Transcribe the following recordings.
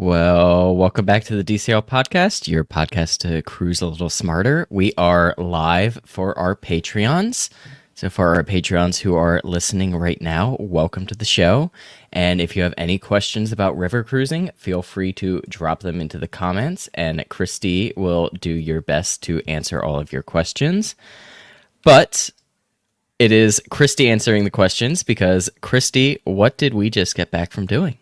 Well, welcome back to the DCL Podcast, your podcast to cruise a little smarter. We are live for our Patreons. So, for our Patreons who are listening right now, welcome to the show. And if you have any questions about river cruising, feel free to drop them into the comments, and Christy will do your best to answer all of your questions. But it is Christy answering the questions because, Christy, what did we just get back from doing?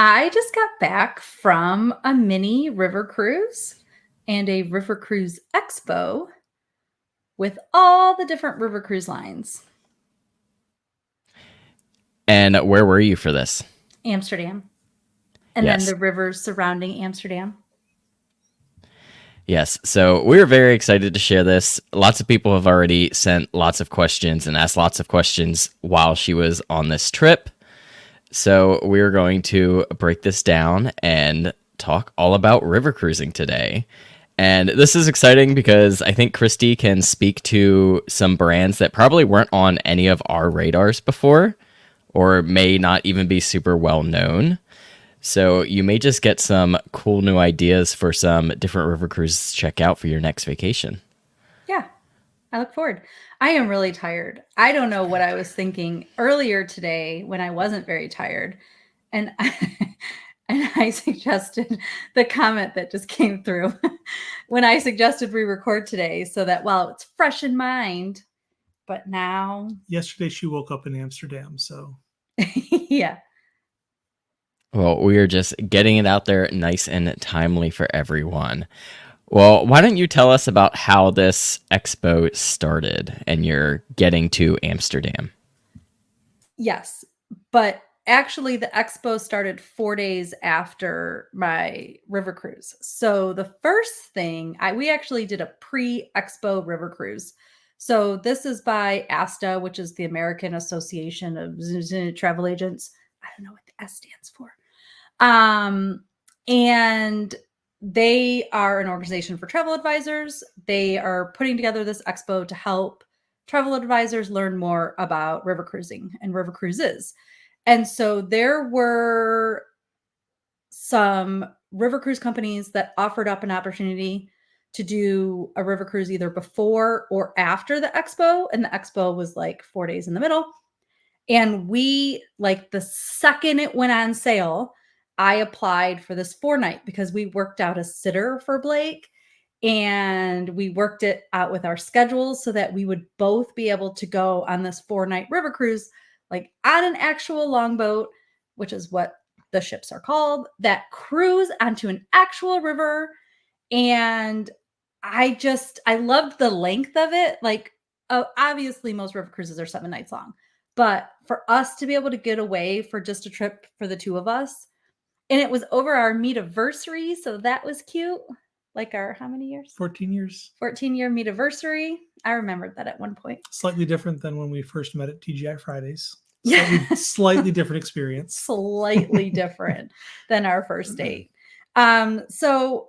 I just got back from a mini river cruise and a River Cruise Expo with all the different river cruise lines. And where were you for this? Amsterdam. And Yes. then the rivers surrounding Amsterdam. Yes, so we're very excited to share this. Lots of people have already sent lots of questions and asked lots of questions while she was on this trip. So we're going to break this down and talk all about river cruising today. And this is exciting because I think Christy can speak to some brands that probably weren't on any of our radars before, or may not even be super well known. So you may just get some cool new ideas for some different river cruises to check out for your next vacation. Yeah, I look forward. I am really tired. I don't know what I was thinking earlier today when I wasn't very tired. And I suggested the comment that just came through when I suggested we record today so that while it's fresh in mind, but now. Yesterday she woke up in Amsterdam, so. Yeah. Well, we are just getting it out there nice and timely for everyone. Well, why don't you tell us about how this expo started and you're getting to Amsterdam? Yes, but actually the expo started 4 days after my river cruise. So the first thing, we actually did a pre-expo river cruise. So this is by ASTA, which is the American Association of Travel Agents. I don't know what the S stands for. And they are an organization for travel advisors. They are putting together this expo to help travel advisors learn more about river cruising and river cruises. And so there were some river cruise companies that offered up an opportunity to do a river cruise either before or after the expo. And the expo was like 4 days in the middle. And we, like the second it went on sale, I applied for this 4-night because we worked out a sitter for Blake and we worked it out with our schedules so that we would both be able to go on this 4-night river cruise, like on an actual longboat, which is what the ships are called, that cruise onto an actual river. And I loved the length of it. Like, obviously most river cruises are 7 nights long, but for us to be able to get away for just a trip for the two of us, and it was over our meet-iversary, so that was cute. Like our, how many years? 14 years. 14-year meet-iversary. I remembered that at one point. Slightly different than when we first met at TGI Fridays. Slightly different experience. Slightly different than our first date. So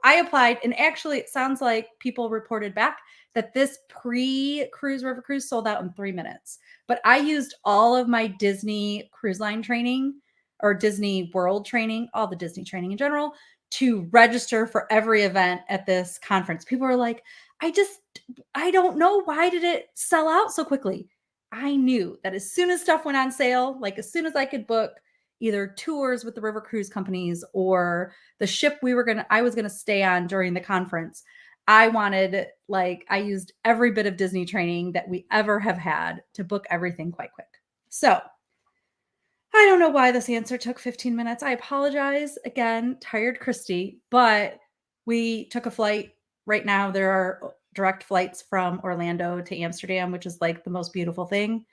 I applied, and actually it sounds like people reported back that this pre-cruise river cruise sold out in 3 minutes. But I used all of my Disney Cruise Line training or Disney World training, all the Disney training in general, to register for every event at this conference. People are like, I don't know, why did it sell out so quickly? I knew that as soon as stuff went on sale, like as soon as I could book either tours with the river cruise companies or the ship I was going to stay on during the conference, I used every bit of Disney training that we ever have had to book everything quite quick. So I don't know why this answer took 15 minutes. I apologize. Again, tired Christy, but we took a flight. Right now, there are direct flights from Orlando to Amsterdam, which is like the most beautiful thing.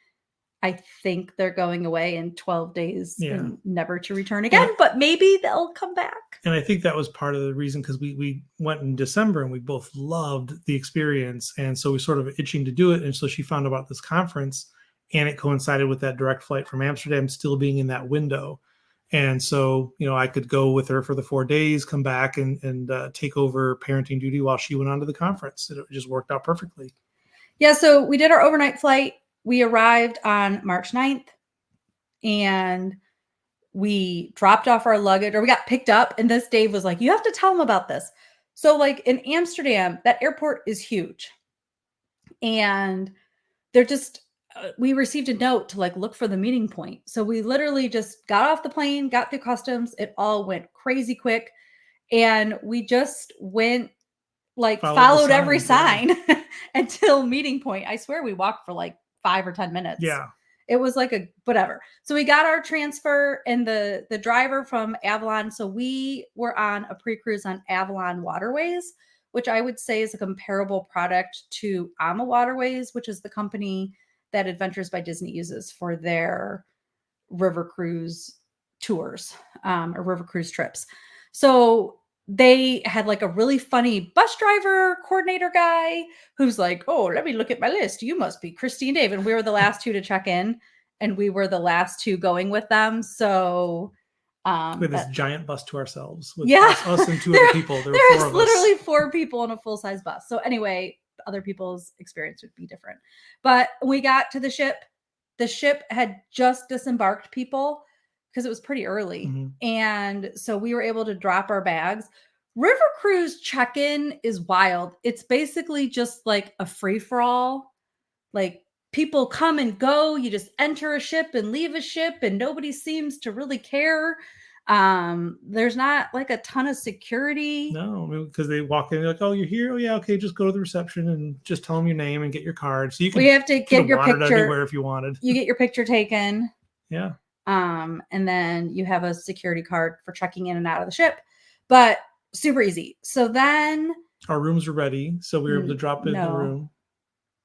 I think they're going away in 12 days and never to return again, but maybe they'll come back. And I think that was part of the reason, because we went in December and we both loved the experience. And so we sort of itching to do it. And so she found about this conference, and it coincided with that direct flight from Amsterdam still being in that window. And so, I could go with her for the 4 days, come back and take over parenting duty while she went on to the conference. It just worked out perfectly. Yeah. So we did our overnight flight. We arrived on March 9th, and we dropped off our luggage, or we got picked up, and this Dave was like, you have to tell them about this. So like in Amsterdam, that airport is huge. And they're just, we received a note to like look for the meeting point. So we literally just got off the plane, got through customs. It all went crazy quick. And we just went like followed every sign until meeting point. I swear we walked for like 5 or 10 minutes. Yeah. It was like a whatever. So we got our transfer, and the driver from Avalon. So we were on a pre-cruise on Avalon Waterways, which I would say is a comparable product to AMA Waterways, which is the company that Adventures by Disney uses for their river cruise tours, or river cruise trips. So they had like a really funny bus driver coordinator guy who's like, oh, let me look at my list. You must be Christy and Dave. And we were the last two to check in, and we were the last two going with them. So we had this giant bus to ourselves with yeah, us and two other people. There were 4 of us. Literally 4 people in a full-size bus. So anyway, other people's experience would be different. But we got to the ship. The ship had just disembarked people because it was pretty early. Mm-hmm. And so we were able to drop our bags. River Cruise check-in is wild. It's basically just like a free-for-all. Like people come and go. You just enter a ship and leave a ship, and nobody seems to really care. There's not like a ton of security. No, because they walk in, they're like, oh, you're here? Oh yeah, okay, just go to the reception and just tell them your name and get your card. So you can have to get your picture anywhere if you wanted. You get your picture taken. Yeah. And then you have a security card for checking in and out of the ship, but super easy. So then our rooms were ready, so we were able to drop into the room.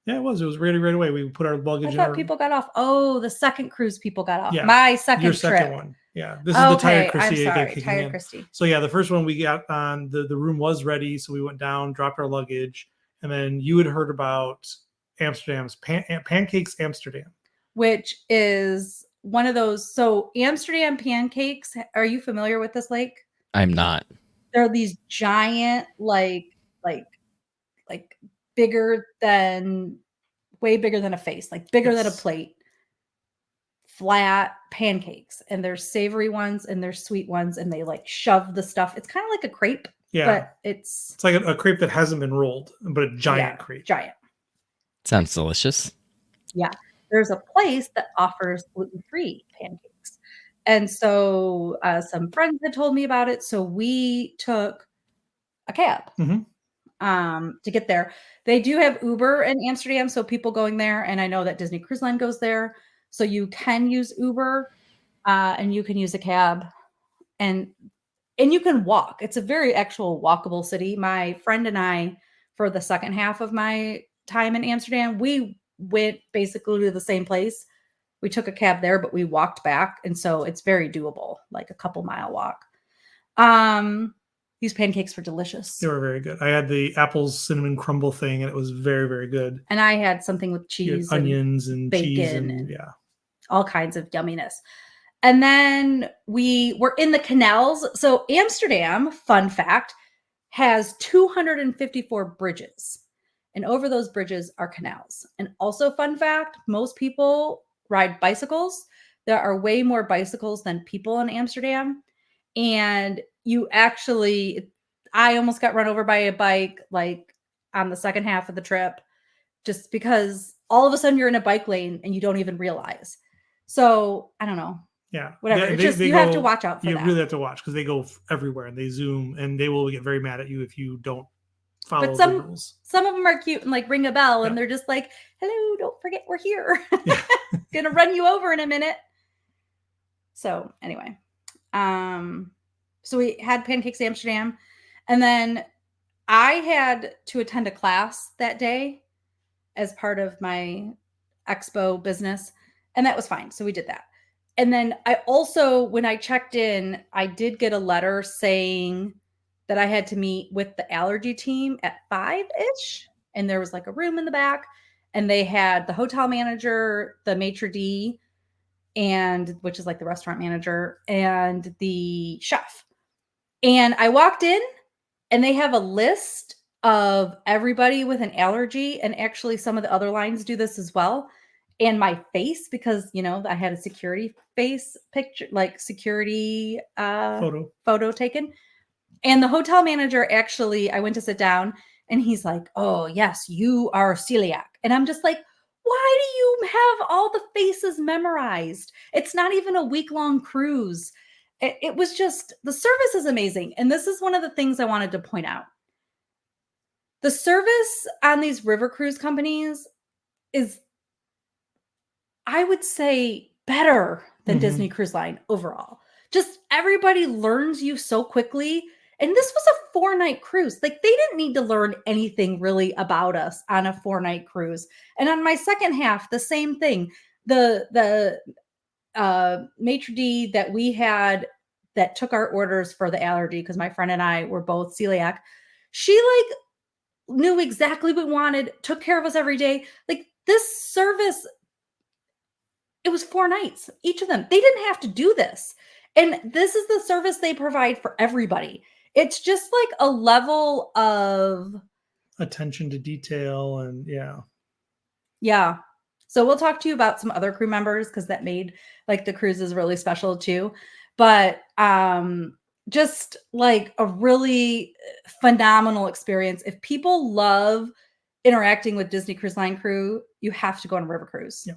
Yeah, it was ready right away. We put our luggage in. I thought people got off. Oh, the second cruise people got off. Yeah, my second your trip. Second one. Yeah, this is the Tired Christy. I'm sorry, Tired Christy. So yeah, the first one we got on, the room was ready, so we went down, dropped our luggage, and then you had heard about Amsterdam's Pancakes Amsterdam, which is one of those. So Amsterdam pancakes. Are you familiar with this lake? I'm not. They're these giant, like bigger than, way bigger than a face, like bigger than a plate, flat pancakes. And there's savory ones and there's sweet ones, and they like shove the stuff. It's kind of like a crepe. Yeah. But it's like a crepe that hasn't been rolled, but a giant crepe. Giant. Sounds delicious. Yeah. There's a place that offers gluten-free pancakes. And so some friends had told me about it. So we took a cab to get there. They do have Uber in Amsterdam, so people going there. And I know that Disney Cruise Line goes there. So you can use Uber and you can use a cab. And you can walk. It's a very actual walkable city. My friend and I, for the second half of my time in Amsterdam, we went basically to the same place. We took a cab there, but we walked back. And so it's very doable, like a couple mile walk. These pancakes were delicious. They were very good. I had the apples cinnamon crumble thing, and it was very, very good. And I had something with cheese, onions and bacon, cheese and all kinds of yumminess. And then we were in the canals. So Amsterdam, fun fact, has 254 bridges. And over those bridges are canals. And also fun fact, most people ride bicycles. There are way more bicycles than people in Amsterdam. And I almost got run over by a bike like on the second half of the trip, just because all of a sudden you're in a bike lane and you don't even realize. So I don't know. Yeah. Whatever. You have to watch out for that. You really have to watch, because they go everywhere and they zoom, and they will get very mad at you if you don't follow the rules. Some of them are cute and like ring a bell and they're just like, hello, don't forget we're here. Gonna run you over in a minute. So anyway, so we had Pancakes Amsterdam, and then I had to attend a class that day as part of my expo business, and that was fine. So we did that. And then I also, when I checked in, I did get a letter saying that I had to meet with the allergy team at 5-ish. And there was like a room in the back, and they had the hotel manager, the maitre d', which is like the restaurant manager, and the chef. And I walked in, and they have a list of everybody with an allergy. And actually some of the other lines do this as well. and my face, because, you know, I had a security face picture, like security photo taken. And the hotel manager actually, I went to sit down and he's like, "Oh, yes, you are celiac." And I'm just like, why do you have all the faces memorized? It's not even a week-long cruise. It was just, the service is amazing. And this is one of the things I wanted to point out. The service on these river cruise companies is, I would say, better than Disney Cruise Line overall. Just everybody learns you so quickly. And this was a 4-night cruise. Like, they didn't need to learn anything really about us on a 4-night cruise. And on my second half, the same thing. The maitre d' that we had that took our orders for the allergy, because my friend and I were both celiac, she like knew exactly what we wanted, took care of us every day. Like, this service, it was 4 nights, each of them. They didn't have to do this. And this is the service they provide for everybody. It's just like a level of attention to detail, and yeah. So we'll talk to you about some other crew members, because that made like the cruises really special too. But just like a really phenomenal experience. If people love interacting with Disney Cruise Line crew, you have to go on a river cruise. Yeah.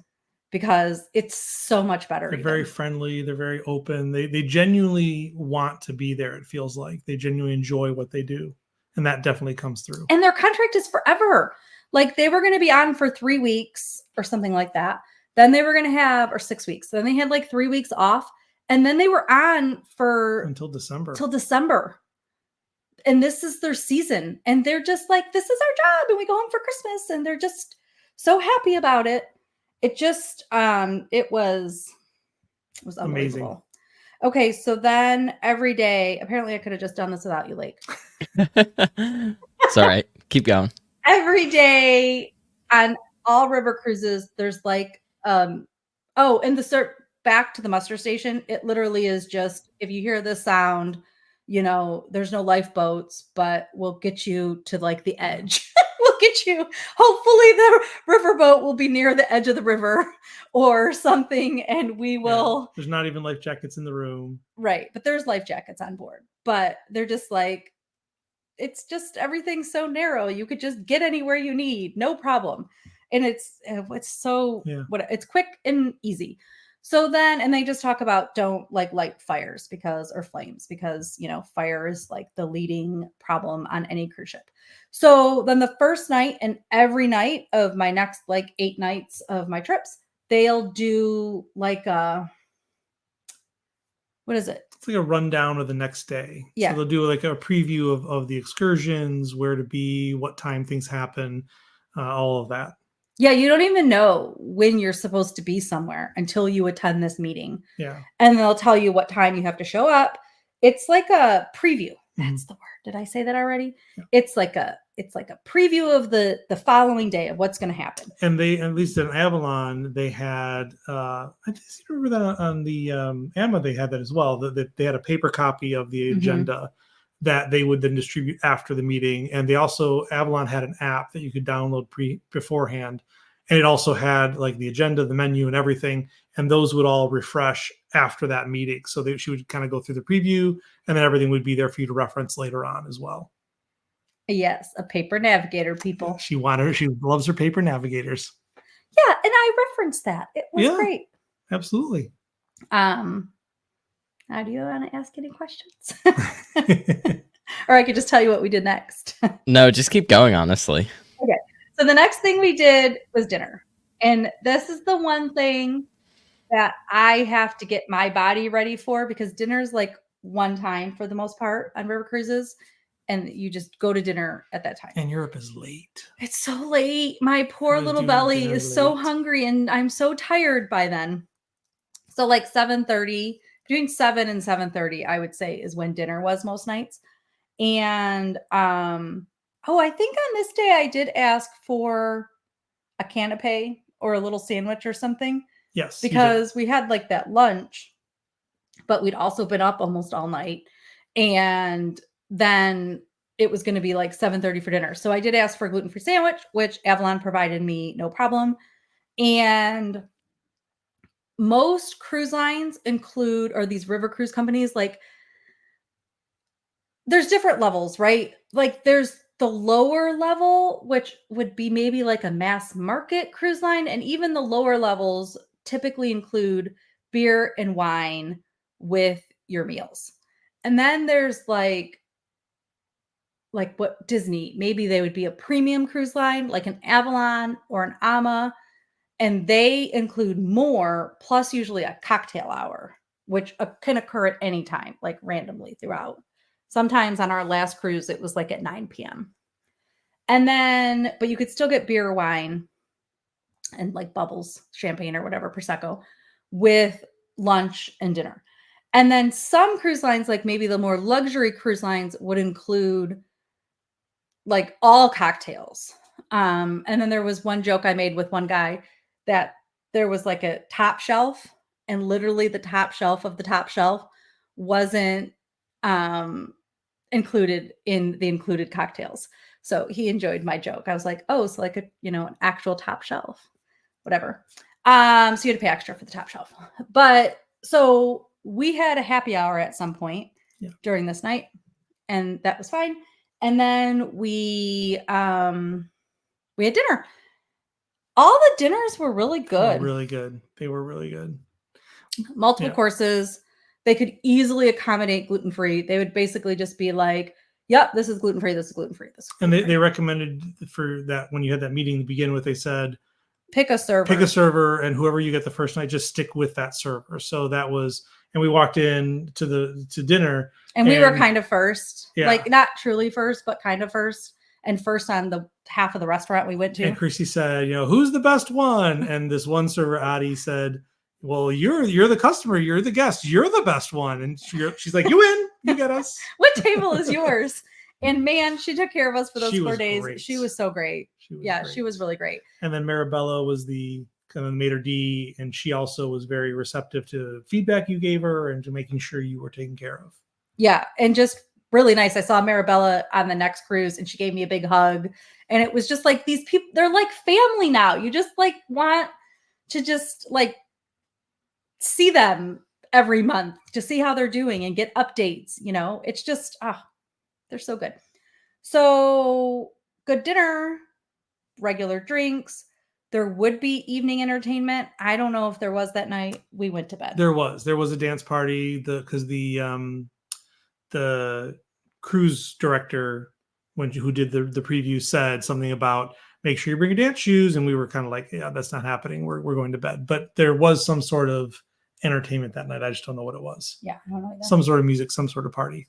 Because it's so much better. They're very friendly. They're very open. They genuinely want to be there. It feels like they genuinely enjoy what they do. And that definitely comes through. And their contract is forever. Like, they were going to be on for 3 weeks or something like that. Then they were going to have, or 6 weeks. Then they had like 3 weeks off. And then they were on for until December. And this is their season. And they're just like, this is our job. And we go home for Christmas. And they're just so happy about it. It just, it was unbelievable. Amazing. Okay, so then every day, apparently I could have just done this without you, Lake. It's all right. Keep going. Every day on all river cruises, there's like, and back to the muster station, it literally is just, if you hear this sound, you know, there's no lifeboats, but we'll get you to like the edge. We'll get you. Hopefully the riverboat will be near the edge of the river or something, and we will. There's not even life jackets in the room. Right. But there's life jackets on board. But they're just like, it's just, everything's so narrow. You could just get anywhere you need. No problem. And it's so, it's quick and easy. So then, and they just talk about don't like light fires or flames, because, you know, fire is like the leading problem on any cruise ship. So then the first night and every night of my next like 8 nights of my trips, they'll do like what is it? It's like a rundown of the next day. Yeah. So they'll do like a preview of the excursions, where to be, what time things happen, all of that. Yeah, you don't even know when you're supposed to be somewhere until you attend this meeting. Yeah. And they'll tell you what time you have to show up. It's like a preview. That's the word. Did I say that already? Yeah. It's like a preview of the following day of what's going to happen. And they, at least in Avalon, they had, I just remember that on the AMA, they had that as well. That they had a paper copy of the agenda that they would then distribute after the meeting. And they also, Avalon had an app that you could download beforehand. And it also had like the agenda, the menu, and everything. And those would all refresh after that meeting. So she would kind of go through the preview, and then everything would be there for you to reference later on as well. Yes, a paper navigator, people. She loves her paper navigators. Yeah, and I referenced that. It was great. Absolutely. Now, do you want to ask any questions? Or I could just tell you what we did next. No, just keep going, honestly. Okay. So the next thing we did was dinner. And this is the one thing that I have to get my body ready for, because dinner is like one time for the most part on river cruises. And you just go to dinner at that time. And Europe is late. It's so late. My poor little belly is so hungry, and I'm so tired by then. So like 7:30, between 7 and 7:30, I would say, is when dinner was most nights. And I think on this day I did ask for a canapé or a little sandwich or something. Yes. Because we had like that lunch, but we'd also been up almost all night. And then it was going to be like 7:30 for dinner. So I did ask for a gluten-free sandwich, which Avalon provided me no problem. And most cruise lines include, or these river cruise companies, like there's different levels, right? Like there's the lower level, which would be maybe like a mass market cruise line. And even the lower levels typically include beer and wine with your meals. And then there's like what Disney, maybe they would be a premium cruise line, like an Avalon or an Ama, and they include more, plus usually a cocktail hour, which can occur at any time, like randomly throughout. Sometimes on our last cruise, it was like at 9 p.m. And then, but you could still get beer, wine, and like bubbles, champagne or whatever, Prosecco, with lunch and dinner. And then some cruise lines, like maybe the more luxury cruise lines, would include like all cocktails. And then there was one joke I made with one guy that there was like a top shelf, and literally the top shelf of the top shelf wasn't included in the included cocktails. So he enjoyed my joke. I was like, oh, so like an actual top shelf, whatever. So you had to pay extra for the top shelf. But so we had a happy hour at some point during this night, and that was fine. And then we had dinner. All the dinners were really good. They were really good. Multiple courses. They could easily accommodate gluten-free. They would basically just be like, yep, this is gluten-free, this is gluten-free, this is gluten-free. And they recommended for that, when you had that meeting to begin with, they said, pick a server, and whoever you get the first night, just stick with that server. So that was, and we walked in to dinner. And we were kind of first, like not truly first, but kind of first. And first on the half of the restaurant we went to. And Christy said, who's the best one? And this one server, Adi, said, well, you're the customer, you're the guest, you're the best one. And she's like, you win, you get us. What table is yours? And man, she took care of us for those 4 days. Great. She was so great. She was really great. And then Marabella was the kind of maitre d', and she also was very receptive to feedback you gave her and to making sure you were taken care of. Yeah, and just really nice. I saw Marabella on the next cruise, and she gave me a big hug. And it was just like, these people, they're like family now. You just like want to just like see them every month to see how they're doing and get updates. It's just, they're so good. So good dinner, regular drinks. There would be evening entertainment. I don't know if there was that night. We went to bed. There was a dance party because the cruise director, who did the preview, said something about make sure you bring your dance shoes, and we were kind of like, yeah, that's not happening. We're going to bed. But there was some sort of entertainment that night. I just don't know what it was. Yeah, I don't know either. Some sort of music, some sort of party.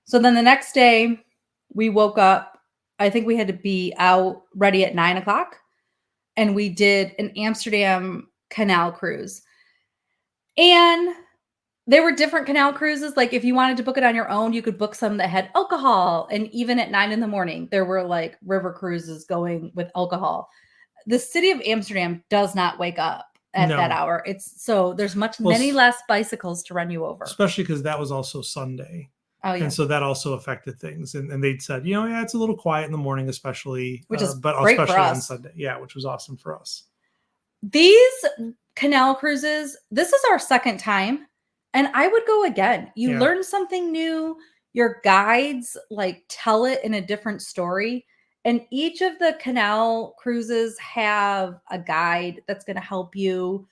So then the next day we woke up. I think we had to be out ready at 9 o'clock, and we did an Amsterdam canal cruise. And there were different canal cruises. Like if you wanted to book it on your own, you could book some that had alcohol. And even at 9 a.m, there were like river cruises going with alcohol. The city of Amsterdam does not wake up at that hour. There's many less bicycles to run you over. Especially because that was also Sunday. Oh, yeah. And so that also affected things. And they'd said, it's a little quiet in the morning, especially. Which is but great especially for us. on Sunday. Yeah, which was awesome for us. These canal cruises, this is our second time. And I would go again. You learn something new. Your guides like tell it in a different story. And each of the canal cruises have a guide that's going to help you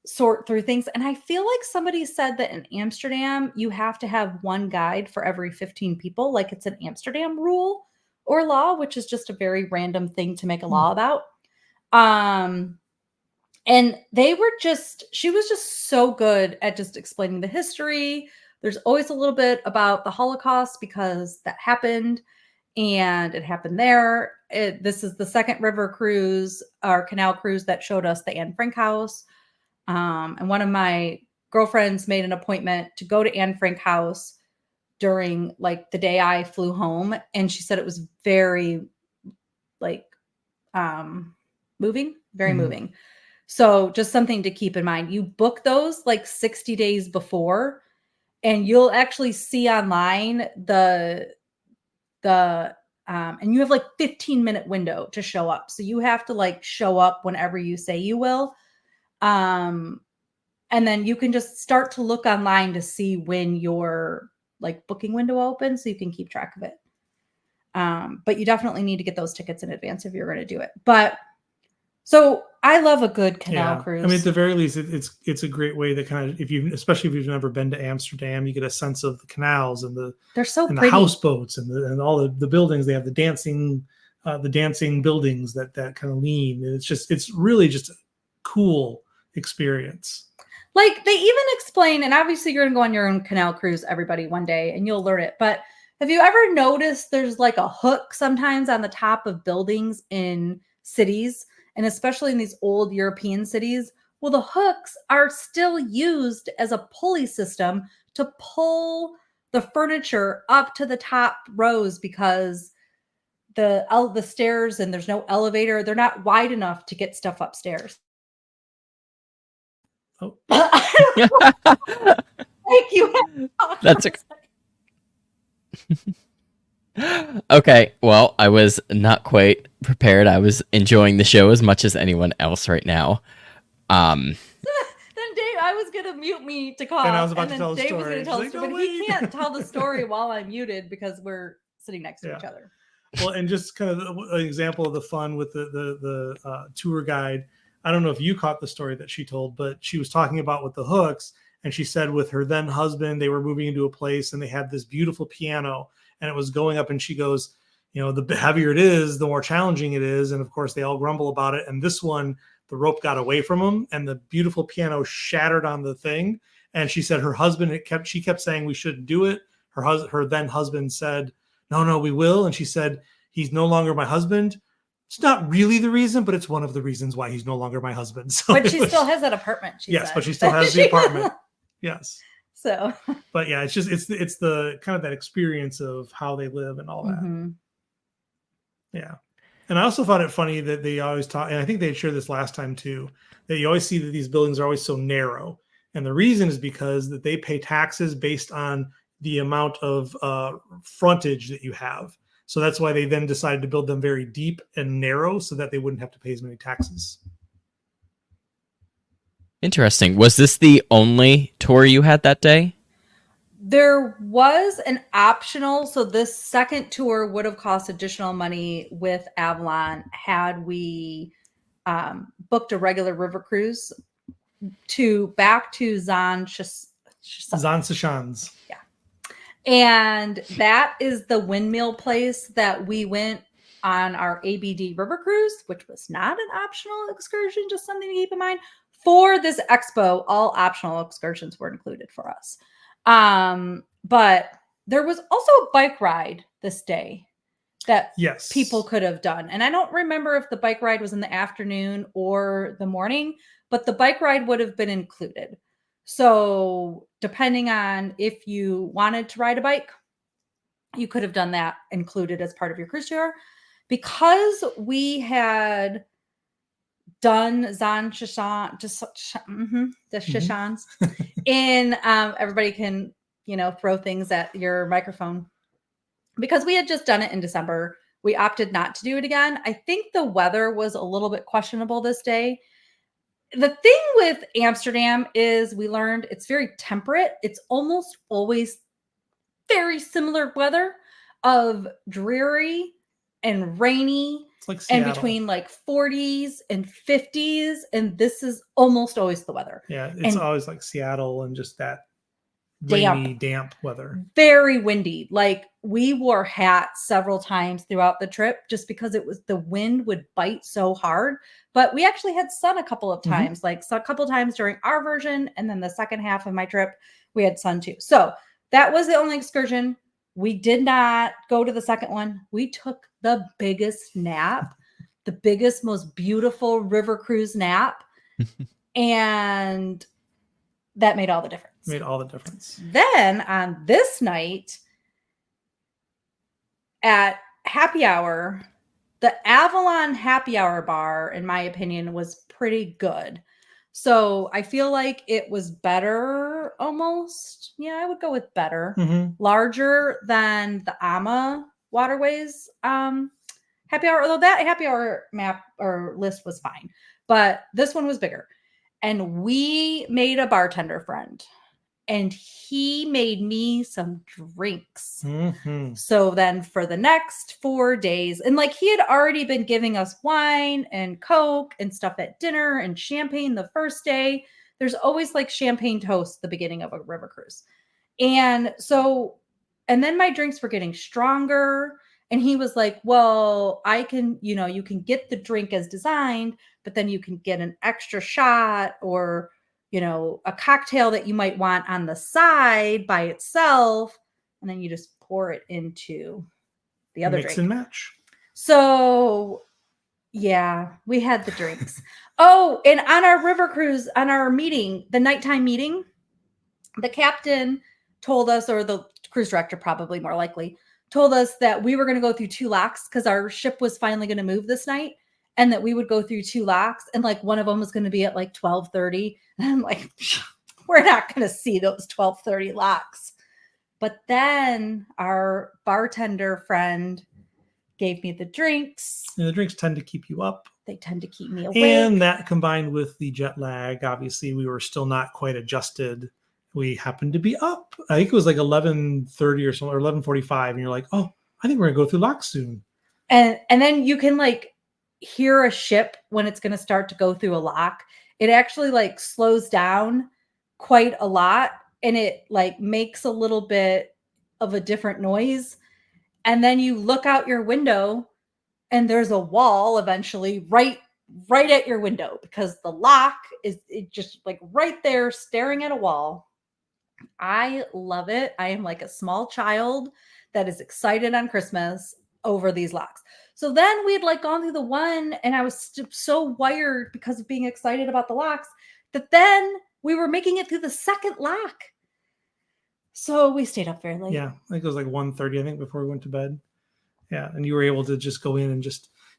sort through things. And I feel like somebody said that in Amsterdam, you have to have one guide for every 15 people. Like it's an Amsterdam rule or law, which is just a very random thing to make a law about. And she was just so good at just explaining the history. There's always a little bit about the Holocaust because that happened and it happened there. This is the second river cruise or canal cruise that showed us the Anne Frank house. And one of my girlfriends made an appointment to go to Anne Frank house during like the day I flew home. And she said it was very like moving, very moving. So just something to keep in mind. You book those like 60 days before, and you'll actually see online the and you have like 15-minute window to show up. So you have to like show up whenever you say you will. And then you can just start to look online to see when your like booking window opens so you can keep track of it. But you definitely need to get those tickets in advance if you're going to do it. But so I love a good canal cruise. I mean, at the very least, it's a great way to kind of, especially if you've never been to Amsterdam, you get a sense of the canals and they're so and pretty. the houseboats and all the buildings. They have the dancing buildings that kind of lean. And it's really just a cool experience. Like they even explain, and obviously you're going to go on your own canal cruise, everybody, one day, and you'll learn it. But have you ever noticed there's like a hook sometimes on the top of buildings in cities? And especially in these old European cities, well, the hooks are still used as a pulley system to pull the furniture up to the top rows because the stairs and there's no elevator. They're not wide enough to get stuff upstairs. Oh. Thank you. That's okay, well, I was not quite prepared. I was enjoying the show as much as anyone else right now. Then Dave, I was gonna mute me to call, and I was about to then tell the Dave story. was gonna tell the She's story, like, but he can't tell the story while I'm muted because we're sitting next to each other. Well, and just kind of an example of the fun with the tour guide. I don't know if you caught the story that she told, but she was talking about with the hooks, and she said with her then husband, they were moving into a place and they had this beautiful piano. And it was going up, and she goes, the heavier it is, the more challenging it is. And of course, they all grumble about it. And this one, the rope got away from him, and the beautiful piano shattered on the thing. And she said her husband she kept saying we shouldn't do it. Her then husband said, no, we will. And she said, he's no longer my husband. It's not really the reason, but it's one of the reasons why he's no longer my husband. So but she still has that apartment. Yes, but she still has the apartment. Yes. So, but yeah, it's the kind of that experience of how they live and all that. Mm-hmm. Yeah. And I also found it funny that they always talk, and I think they had shared this last time too, that you always see that these buildings are always so narrow. And the reason is because that they pay taxes based on the amount of frontage that you have. So that's why they then decided to build them very deep and narrow so that they wouldn't have to pay as many taxes. Interesting. Was this the only tour you had that day? There was an optional, so this second tour would have cost additional money with Avalon had we booked a regular river cruise back to Zonsachans. Yeah. And that is the windmill place that we went on our ABD river cruise, which was not an optional excursion, just something to keep in mind. For this expo, all optional excursions were included for us. But there was also a bike ride this day that people could have done. And I don't remember if the bike ride was in the afternoon or the morning, but the bike ride would have been included. So depending on if you wanted to ride a bike, you could have done that included as part of your cruise tour. Because we had done the Shishans, and everybody can, throw things at your microphone. Because we had just done it in December, we opted not to do it again. I think the weather was a little bit questionable this day. The thing with Amsterdam is we learned it's very temperate. It's almost always very similar weather of dreary and rainy. Like and between like 40s and 50s. And this is almost always the weather. Yeah, it's always like Seattle and just that rainy, damp weather. Very windy. Like we wore hats several times throughout the trip just because the wind would bite so hard. But we actually had sun a couple of times, a couple of times during our version. And then the second half of my trip, we had sun too. So that was the only excursion. We did not go to the second one. We took the biggest nap, the biggest, most beautiful river cruise nap. And that made all the difference. Then on this night at happy hour, the Avalon happy hour bar, in my opinion, was pretty good. So I feel like it was better almost. Yeah, I would go with better. Larger than the Ama waterways happy hour, although that happy hour map or list was fine, but this one was bigger. And we made a bartender friend, and he made me some drinks. Mm-hmm. So then for the next 4 days, and like he had already been giving us wine and Coke and stuff at dinner and champagne the first day. There's always like champagne toast at the beginning of a river cruise. And so, and then my drinks were getting stronger. And he was like, well, I can, you can get the drink as designed, but then you can get an extra shot or, a cocktail that you might want on the side by itself. And then you just pour it into the other Mix drink. and match. So yeah, we had the drinks. Oh, and on our river cruise, on our meeting, the nighttime meeting, the captain told us, or the cruise director probably more likely, told us that we were going to go through 2 locks because our ship was finally going to move this night, and that we would go through 2 locks, and like one of them was going to be at like 12:30. And I'm like, we're not going to see those 12:30 locks. But then our bartender friend gave me the drinks. And the drinks tend to keep you up. They tend to keep me awake. And that combined with the jet lag, obviously we were still not quite adjusted. We happened to be up. I think it was like 11:30 or something, or 11:45. And you're like, oh, I think we're going to go through locks soon. And then you can like hear a ship when it's going to start to go through a lock. It actually like slows down quite a lot, and it like makes a little bit of a different noise. And then you look out your window and there's a wall eventually right at your window, because the lock is just like right there staring at a wall. I love it. I am like a small child that is excited on Christmas over these locks. So then we had like gone through the one, and I was so wired because of being excited about the locks that then we were making it through the second lock. So we stayed up very late. Yeah, I think it was like 1:30, I think, before we went to bed. Yeah, and you were able to just go in and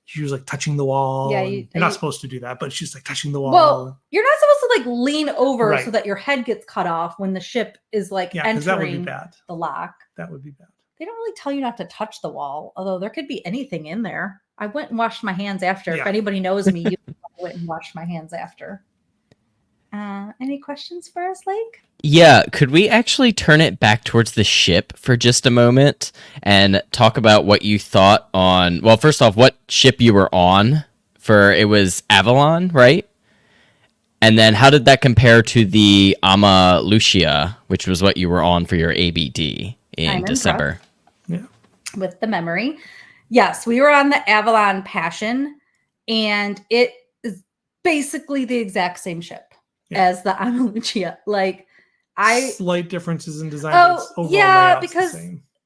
she was like touching the wall. Yeah, you're not supposed to do that, but she's like touching the wall. Well, you're not supposed to like lean over Right. so that your head gets cut off when the ship is like entering that would be bad. the lock. That would be bad. They don't really tell you not to touch the wall, although there could be anything in there. I went and washed my hands after. Yeah. If anybody knows me, you went and washed my hands after. Any questions for us, Lake? Yeah, could we actually turn it back towards the ship for just a moment and talk about what you thought on, well, first off, what ship you were on for, it was Avalon, right? And then how did that compare to the Ama Lucia, which was what you were on for your ABD in December? Yeah. With the memory. Yes, we were on the Avalon Passion, and it is basically the exact same ship as the Ama Lucia. Like, slight differences in design. Oh, yeah, because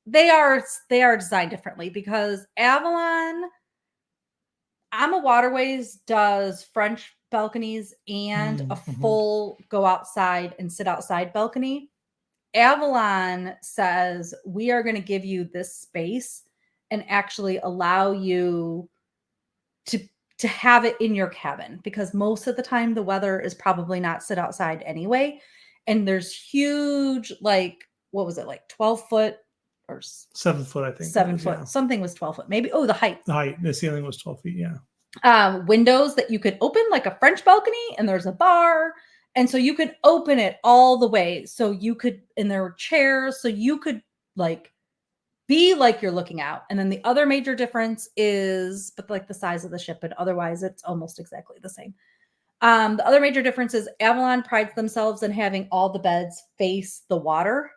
they are designed differently, because Avalon Ama Waterways does French balconies and a full go outside and sit outside balcony. Avalon says we are going to give you this space and actually allow you to have it in your cabin, because most of the time the weather is probably not sit outside anyway. And there's huge, like, what was it, like 12 foot or 7 foot, I think. 7 foot. Yeah. Something was 12 foot. Maybe. Oh, the height. The ceiling was 12 feet. Yeah. Windows that you could open like a French balcony, and there's a bar. And so you could open it all the way. So you could, and there were chairs. So you could like be like you're looking out. And then the other major difference is, but like the size of the ship, but otherwise it's almost exactly the same. The other major difference is Avalon prides themselves in having all the beds face the water,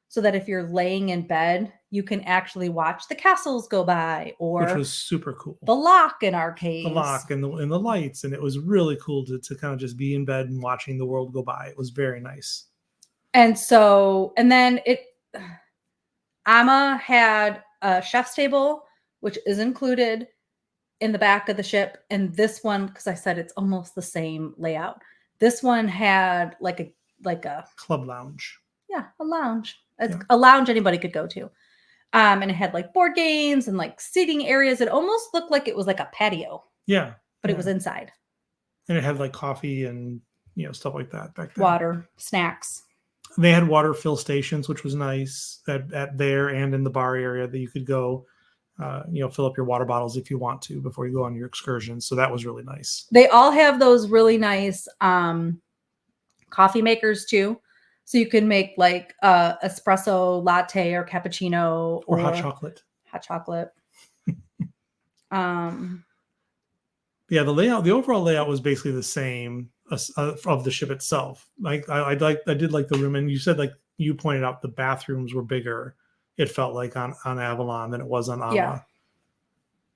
so that if you're laying in bed, you can actually watch the castles go by, or which was super cool. The lock in our case. The lock and the lights. And it was really cool to kind of just be in bed and watching the world go by. It was very nice. And so, and then Ama had a chef's table, which is included in the back of the ship. And this one, because I said it's almost the same layout, this one had like a club lounge. Yeah, a lounge. A lounge anybody could go to. And it had like board games and like seating areas. It almost looked like it was like a patio. Yeah. But it was inside. And it had like coffee and, stuff like that back then. Water, snacks. They had water fill stations, which was nice at there and in the bar area that you could go. fill up your water bottles if you want to before you go on your excursion. So that was really nice. They all have those really nice coffee makers too. So you can make like espresso latte or cappuccino or hot chocolate. Hot chocolate. Yeah, the overall layout was basically the same of the ship itself. Like I did like the room, and you said, like you pointed out, the bathrooms were bigger. It felt like on Avalon than it was on Amma.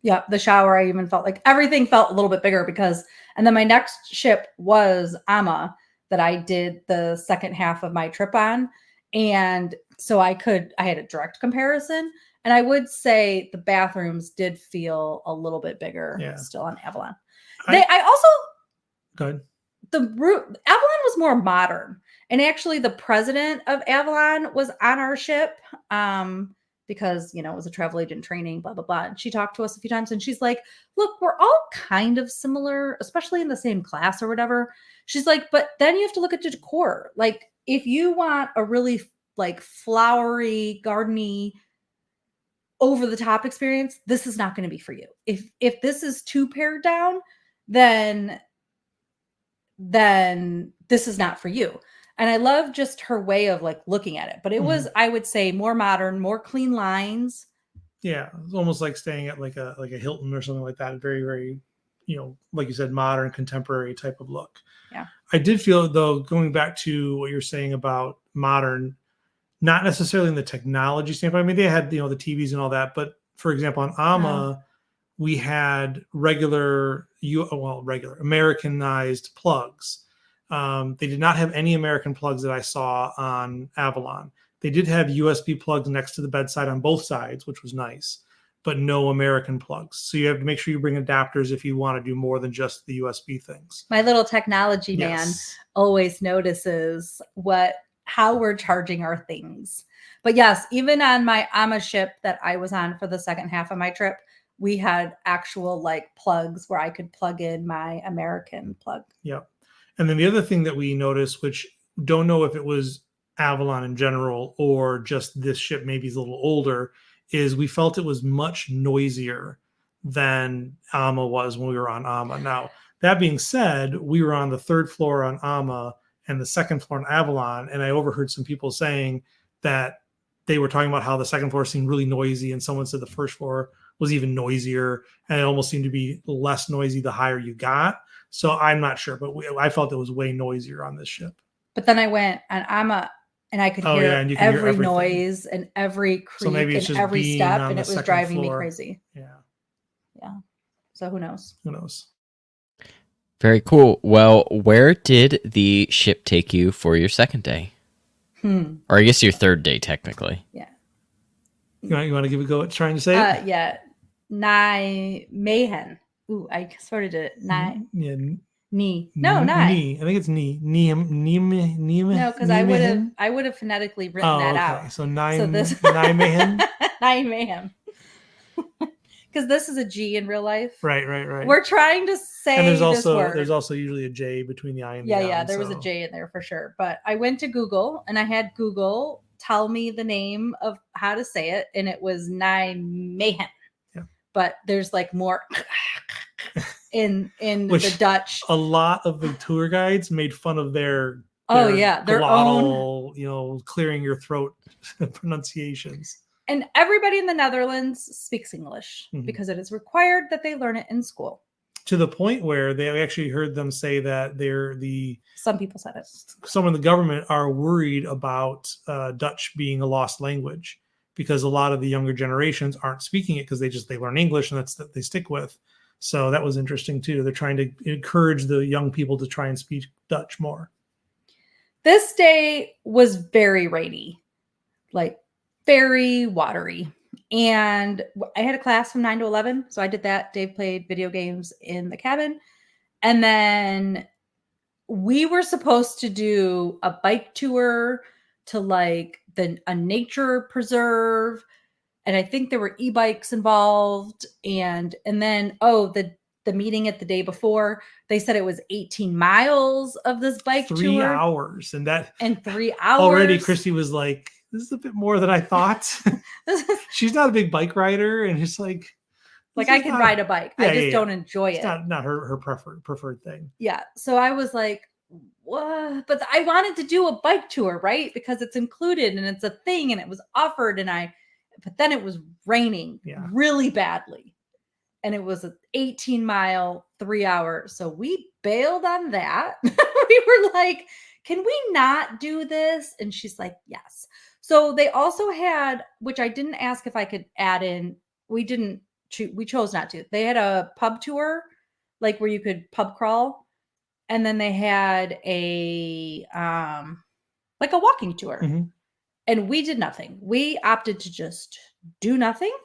Yeah, the shower, I even felt like everything felt a little bit bigger and then my next ship was Amma that I did the second half of my trip on. And so I had a direct comparison. And I would say the bathrooms did feel a little bit bigger still on Avalon. Go ahead. Avalon was more modern. And actually the president of Avalon was on our ship because, it was a travel agent training, blah, blah, blah. And she talked to us a few times and she's like, look, we're all kind of similar, especially in the same class or whatever. She's like, but then you have to look at the decor. Like if you want a really like flowery, gardeny, over the top experience, this is not going to be for you. If this is too pared down, then this is not for you. And I love just her way of like looking at it. But it was, I would say, more modern, more clean lines. Yeah, it's almost like staying at like a Hilton or something like that. Very, very, like you said, modern, contemporary type of look. Yeah. I did feel, though, going back to what you're saying about modern, not necessarily in the technology standpoint. I mean, they had, the TVs and all that. But for example, on Amma, we had regular Americanized plugs. They did not have any American plugs that I saw on Avalon. They did have USB plugs next to the bedside on both sides, which was nice, but no American plugs. So you have to make sure you bring adapters if you want to do more than just the USB things. My little technology man always notices how we're charging our things. But yes, even on my Amma ship that I was on for the second half of my trip, we had actual like plugs where I could plug in my American plug. Yep. And then the other thing that we noticed, which don't know if it was Avalon in general or just this ship maybe is a little older, is we felt it was much noisier than Amma was when we were on Amma. Now, that being said, we were on the third floor on Amma and the second floor on Avalon, and I overheard some people saying that they were talking about how the second floor seemed really noisy, and someone said the first floor was even noisier, and it almost seemed to be less noisy the higher you got. So I'm not sure, but I felt it was way noisier on this ship. But then I went on Amma, and I could hear every noise and every creak and every step, and it was driving me crazy. Yeah. So who knows? Very cool. Well, where did the ship take you for your second day? Or I guess your third day, technically. Yeah. You want to give a go at trying to say it? Yeah. Nijmegen. Ooh, I sort of did it. Yeah. Knee. No, not. Knee. I think it's knee. No, because I would have phonetically written that out. So Nijmegen. Nijmegen. Because this is a G in real life. Right. We're trying to say and this word. There's also usually a J between the I and the N. Yeah, there was a J in there for sure. But I went to Google and I had Google tell me the name of how to say it, and it was Nijmegen. Yeah. But there's like more in the Dutch. A lot of the tour guides made fun of their their glottal, clearing your throat pronunciations. And everybody in the Netherlands speaks English because it is required that they learn it in school. To the point where they actually heard them say that some people said it. Some in the government are worried about Dutch being a lost language because a lot of the younger generations aren't speaking it because they learn English and that's what they stick with. So that was interesting too. They're trying to encourage the young people to try and speak Dutch more. This day was very rainy, like very watery. And I had a class from 9 to 11. So I did that. Dave played video games in the cabin. And then we were supposed to do a bike tour to like a nature preserve. And I think there were e-bikes involved. And then, the meeting at the day before, they said it was 18 miles of this bike tour. 3 hours. And 3 hours. Already Christy was like, this is a bit more than I thought. She's not a big bike rider, and it's like I can ride a bike. I just don't enjoy it's it. Not her preferred thing. Yeah. So I was like, what? But I wanted to do a bike tour, right? Because it's included and it's a thing and it was offered. But then it was raining really badly. And it was an 18-mile, 3 hours. So we bailed on that. We were like, can we not do this? And she's like, yes. So they also had, which I didn't ask if I could add in. We chose not to. They had a pub tour, like where you could pub crawl. And then they had a like a walking tour. Mm-hmm. And we did nothing. We opted to just do nothing.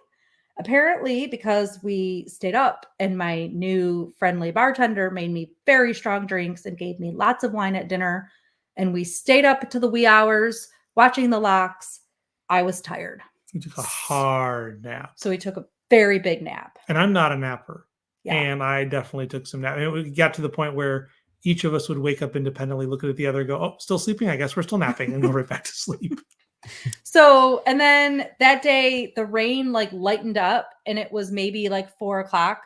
Apparently, because we stayed up and my new friendly bartender made me very strong drinks and gave me lots of wine at dinner. And we stayed up to the wee hours watching the locks. I was tired. We took a hard nap. So we took a very big nap. And I'm not a napper. Yeah. And I definitely took some nap. And it got to the point where each of us would wake up independently, look at the other, go, oh, still sleeping? I guess we're still napping, and go right back to sleep. So, and then that day the rain like lightened up and it was maybe like 4:00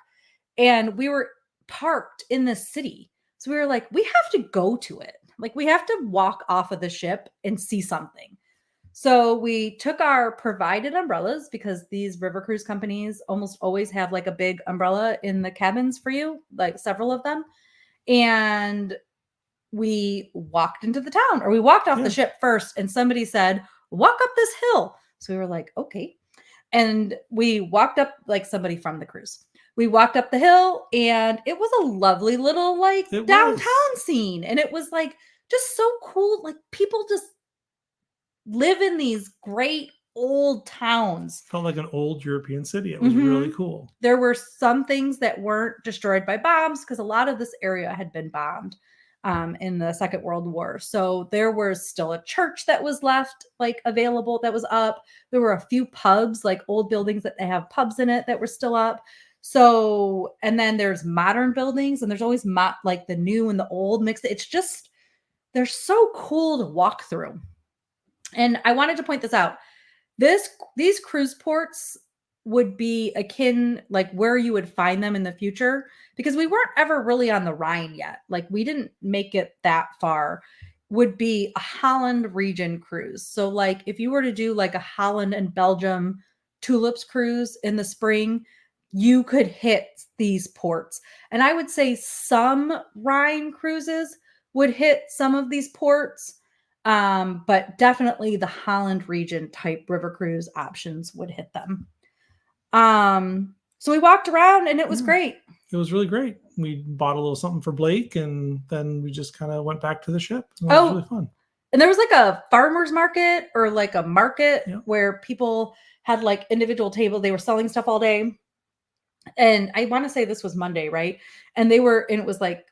and we were parked in the city. So we were like, we have to go to it. Like we have to walk off of the ship and see something. So we took our provided umbrellas because these river cruise companies almost always have like a big umbrella in the cabins for you, like several of them. And we walked into the town, or we walked off the ship first, and somebody said, walk up this hill. So we were like, okay. And we walked up, like somebody from the cruise. We walked up the hill and it was a lovely little like downtown scene. And it was like just so cool. Like people just live in these great old towns. Felt like an old European city. It was really cool. There were some things that weren't destroyed by bombs because a lot of this area had been bombed in the Second World War. So there was still a church that was left like available that was up. There were a few pubs, like old buildings that they have pubs in it that were still up. So, and then there's modern buildings and there's always like the new and the old mixed. It's just, they're so cool to walk through. And I wanted to point this out. These cruise ports would be akin, like where you would find them in the future, because we weren't ever really on the Rhine yet. Like we didn't make it that far, would be a Holland region cruise. So like if you were to do like a Holland and Belgium Tulips cruise in the spring, you could hit these ports. And I would say some Rhine cruises would hit some of these ports. But definitely the Holland region type river cruise options would hit them. So we walked around and it was great. It was really great. We bought a little something for Blake and then we just kind of went back to the ship. It was really fun. And there was like a farmer's market or like a market where people had like individual tables. They were selling stuff all day. And I want to say this was Monday, right? And it was like,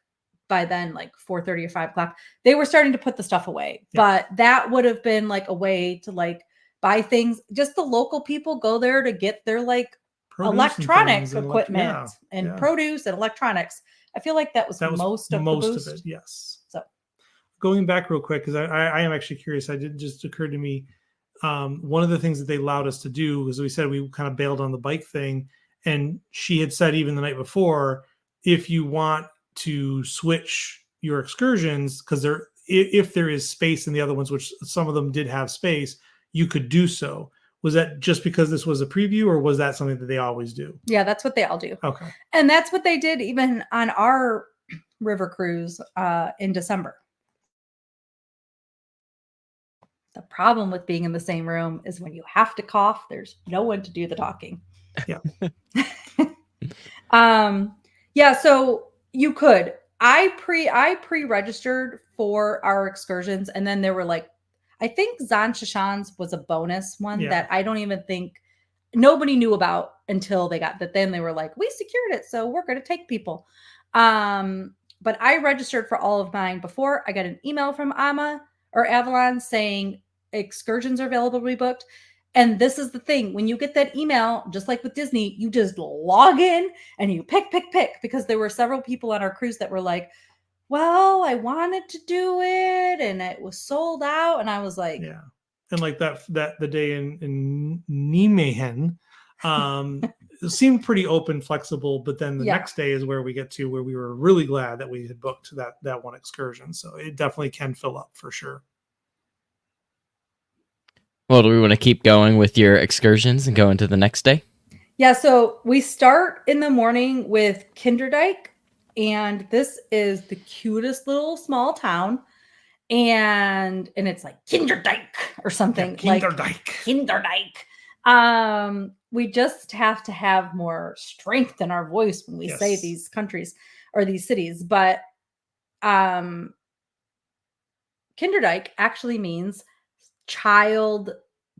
by then, like 4:30 or 5:00, they were starting to put the stuff away. But that would have been like a way to like buy things. Just the local people go there to get their like electronics equipment and produce and electronics. I feel like that was most of it. Yes. So going back real quick, because I am actually curious. It just occurred to me. One of the things that they allowed us to do, as we said, we kind of bailed on the bike thing. And she had said even the night before, if you want to switch your excursions, because if there is space in the other ones, which some of them did have space, you could do so. Was that just because this was a preview, or was that something that they always do? Yeah, that's what they all do. Okay. And that's what they did even on our river cruise in December. The problem with being in the same room is when you have to cough, there's no one to do the talking. Yeah. So you could. I pre-registered for our excursions, and then there were like, I think Zan Shashan's was a bonus one that I don't even think nobody knew about until they got that. Then they were like, we secured it, so we're going to take people. But I registered for all of mine before I got an email from Avalon saying excursions are available to be booked. And this is the thing. When you get that email, just like with Disney, you just log in and you pick, because there were several people on our cruise that were like, well, I wanted to do it and it was sold out. And I was like, And like the day in Nijmegen, it seemed pretty open, flexible. But then the next day is where we get to where we were really glad that we had booked that one excursion. So it definitely can fill up for sure. Well, do we want to keep going with your excursions and go into the next day? Yeah, so we start in the morning with Kinderdijk, and this is the cutest little small town. And it's like Kinderdijk or something. Yeah, Kinderdijk. Kinderdijk. We just have to have more strength in our voice when we say these countries or these cities. But Kinderdijk actually means child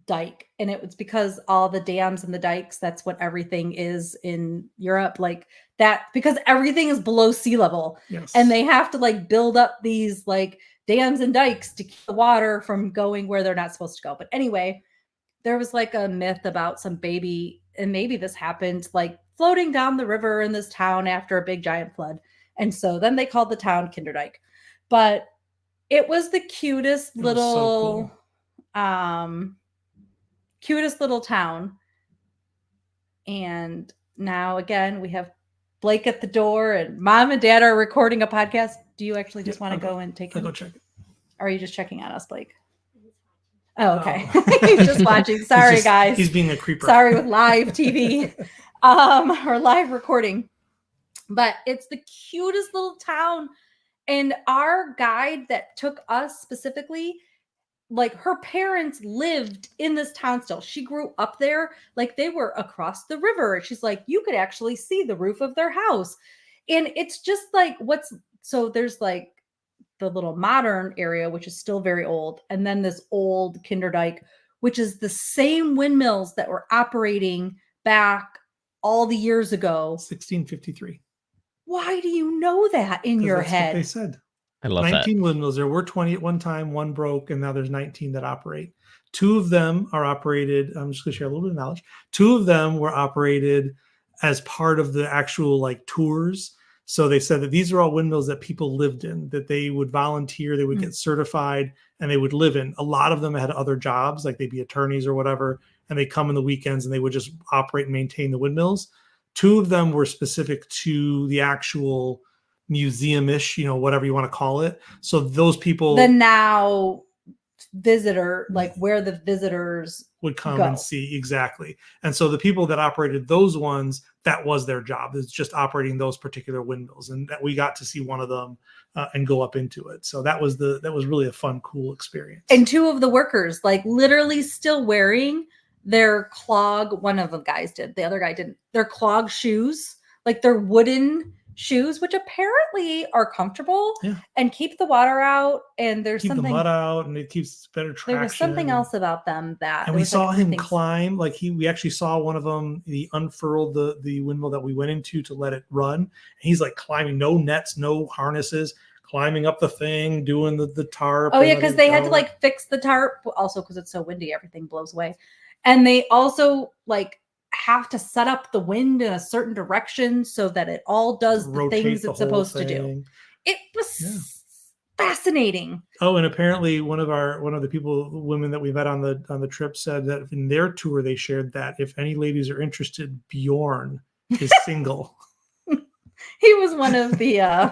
dike, and it was because all the dams and the dikes, that's what everything is in Europe, like that, because everything is below sea level. And they have to like build up these like dams and dikes to keep the water from going where they're not supposed to go. But anyway, there was like a myth about some baby, and maybe this happened, like floating down the river in this town after a big giant flood. And so then they called the town Kinderdijk. But it was the cutest little cutest little town. And now again, we have Blake at the door, and Mom and Dad are recording a podcast. Do you actually just want to go and take I'll go check it? Or are you just checking on us, Blake? Oh, okay. He's just watching. Sorry, guys. He's being a creeper. Sorry with live TV or live recording. But it's the cutest little town. And our guide that took us specifically, like her parents lived in this town still. She grew up there. Like they were across the river. She's like, you could actually see the roof of their house. And it's just like so there's like the little modern area, which is still very old. And then this old Kinderdijk, which is the same windmills that were operating back all the years ago. 1653. Why do you know that in your head? What they said. I love 19 windmills. There were 20 at one time. One broke, and now there's 19 that operate. 2 of them are operated. I'm just going to share a little bit of knowledge. 2 of them were operated as part of the actual like tours. So they said that these are all windmills that people lived in, that they would volunteer, they would get certified, and they would live in. A lot of them had other jobs, like they'd be attorneys or whatever, and they come in the weekends and they would just operate and maintain the windmills. 2 of them were specific to the actual museum-ish, whatever you want to call it. So those people, the now visitor, like where the visitors would come and see. Exactly. And so the people that operated those ones, that was their job. It's just operating those particular windmills, and that we got to see one of them and go up into it. So that was really a fun, cool experience. And 2 of the workers, like literally still wearing their clog. One of the guys did. The other guy didn't. Their clog shoes, like their wooden shoes, which apparently are comfortable and keep the water out. And there's the mud out, and it keeps better traction. There was something else about them and we saw him climb. Like we actually saw one of them. He unfurled the windmill that we went into to let it run. And he's like climbing, no nets, no harnesses, climbing up the thing, doing the tarp. Oh yeah, because they had to like fix the tarp. Also, because it's so windy, everything blows away. And they also like have to set up the wind in a certain direction so that it all does the things it's supposed to do. It was fascinating. Oh, and apparently one of the women that we met on the trip said that in their tour they shared that if any ladies are interested, Bjorn is single. He was one of the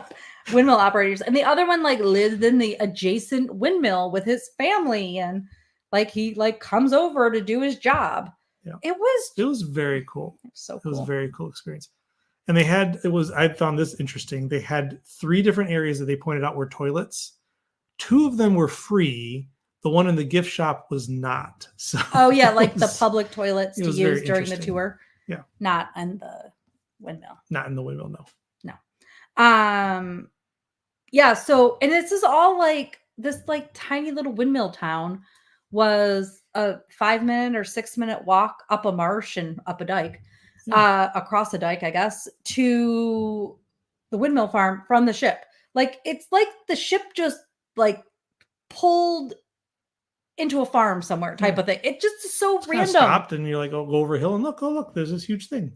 windmill operators, and the other one like lived in the adjacent windmill with his family, and like he like comes over to do his job. Yeah. It was very cool. It was a very cool experience. And I found this interesting. They had 3 different areas that they pointed out were toilets. 2 of them were free. The one in the gift shop was not. So like the public toilets to use during the tour. Yeah. Not in the windmill. Not in the windmill, no. No. Yeah, so and this is all like this like tiny little windmill town was a 5-minute or 6-minute walk up a marsh and up a dike, across a dike, I guess, to the windmill farm from the ship. Like, it's like the ship just like pulled into a farm somewhere type of thing. It just is so random. Stopped and you're like, oh, go over a hill and look, there's this huge thing.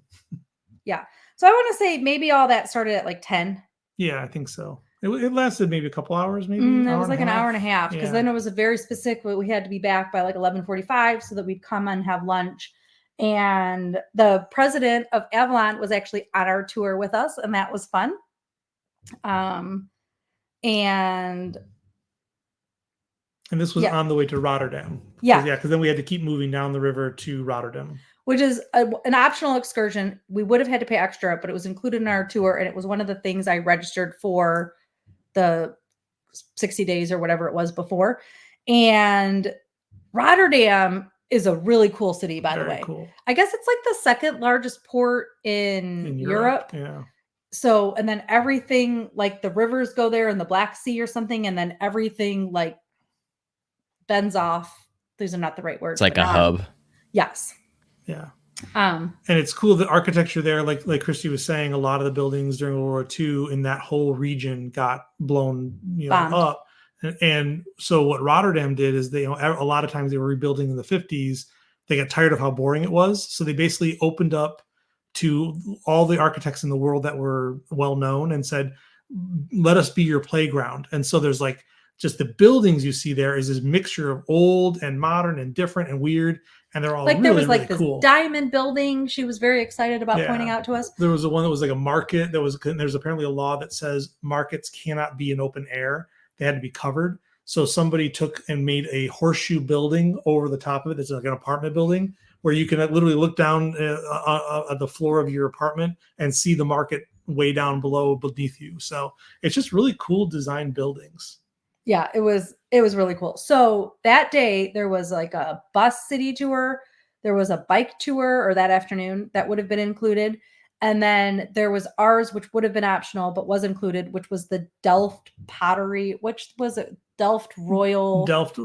Yeah. So I want to say maybe all that started at like 10. Yeah, I think so. It lasted maybe a couple hours, maybe. It was like an hour and a half, because Yeah. then it was a very specific, we had to be back by like 11:45 so that we'd come and have lunch. And the president of Avalon was actually on our tour with us, and that was fun. And this was on the way to Rotterdam. Yeah. Because then we had to keep moving down the river to Rotterdam. Which is an optional excursion. We would have had to pay extra, but it was included in our tour. And it was one of the things I registered for the 60 days or whatever it was before. And Rotterdam is a really cool city, by the way. Cool. I guess it's like the second largest port in Europe. Yeah. So, and then everything, like the rivers go there in the Black Sea or something. And then everything like bends off. These are not the right words. It's like a hub. Yes. Yeah. And it's cool, the architecture there, like Christy was saying, a lot of the buildings during World War II in that whole region got blown up. And so what Rotterdam did is they, a lot of times they were rebuilding in the 50s. They got tired of how boring it was. So they basically opened up to all the architects in the world that were well known and said, let us be your playground. And so there's like, just the buildings you see there is this mixture of old and modern and different and weird. And they're all like, really, there was like really this cool. diamond building she was very excited about pointing out to us. There was the one that was like a market. There's apparently a law that says markets cannot be in open air. They had to be covered. So somebody took and made a horseshoe building over the top of it. It's like an apartment building where you can literally look down at the floor of your apartment and see the market way down below beneath you. So it's just really cool design buildings. Yeah, it was really cool. So that day there was like a bus city tour. There was a bike tour, or that afternoon that would have been included. And then there was ours, which would have been optional, but was included, which was the Delft pottery. Which was it? Royal Delft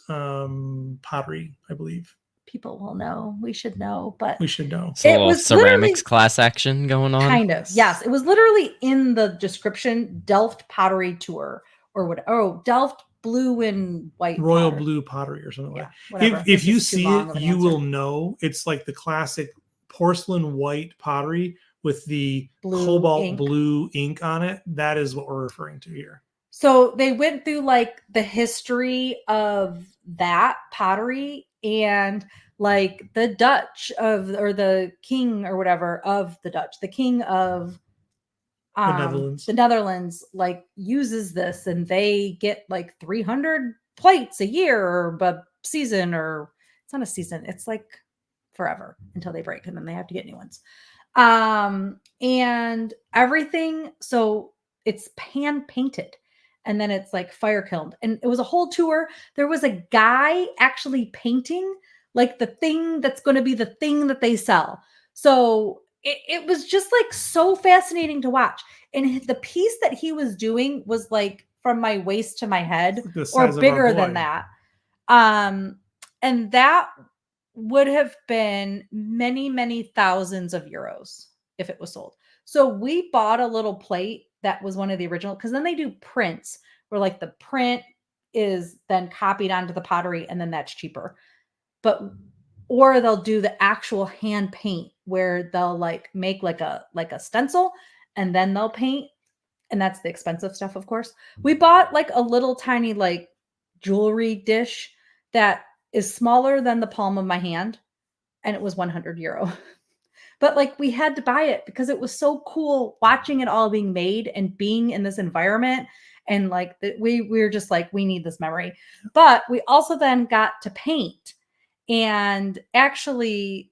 pottery, I believe. People will know. We should know, but we should know. So it was ceramics class action going on. Kind of. Yes. It was literally in the description, Delft pottery tour. Or what? Oh, Delft blue and white, royal pottery. Blue pottery or something like that. If you see it, you will know it's like the classic porcelain white pottery with the cobalt blue ink on it. That is what we're referring to here. So they went through like the history of that pottery and like the Dutch or the king or whatever of the Dutch, the king of the Netherlands like uses this, and they get like 300 plates a year or a season, or it's not a season. It's like forever until they break, and then they have to get new ones. And everything. So it's hand painted, and then it's like fire kilned, and it was a whole tour. There was a guy actually painting like the thing that's going to be the thing that they sell. So it was just like so fascinating to watch. And the piece that he was doing was like from my waist to my head, or bigger than that. And that would have been many, many thousands of euros if it was sold. So we bought a little plate that was one of the original, because then they do prints where like the print is then copied onto the pottery, and then that's cheaper. Or they'll do the actual hand paint where they'll like make like a stencil, and then they'll paint. And that's the expensive stuff, of course. We bought like a little tiny like jewelry dish that is smaller than the palm of my hand, and it was 100 euro. But like we had to buy it because it was so cool watching it all being made and being in this environment. And like we were just like, we need this memory. But we also then got to paint. And actually,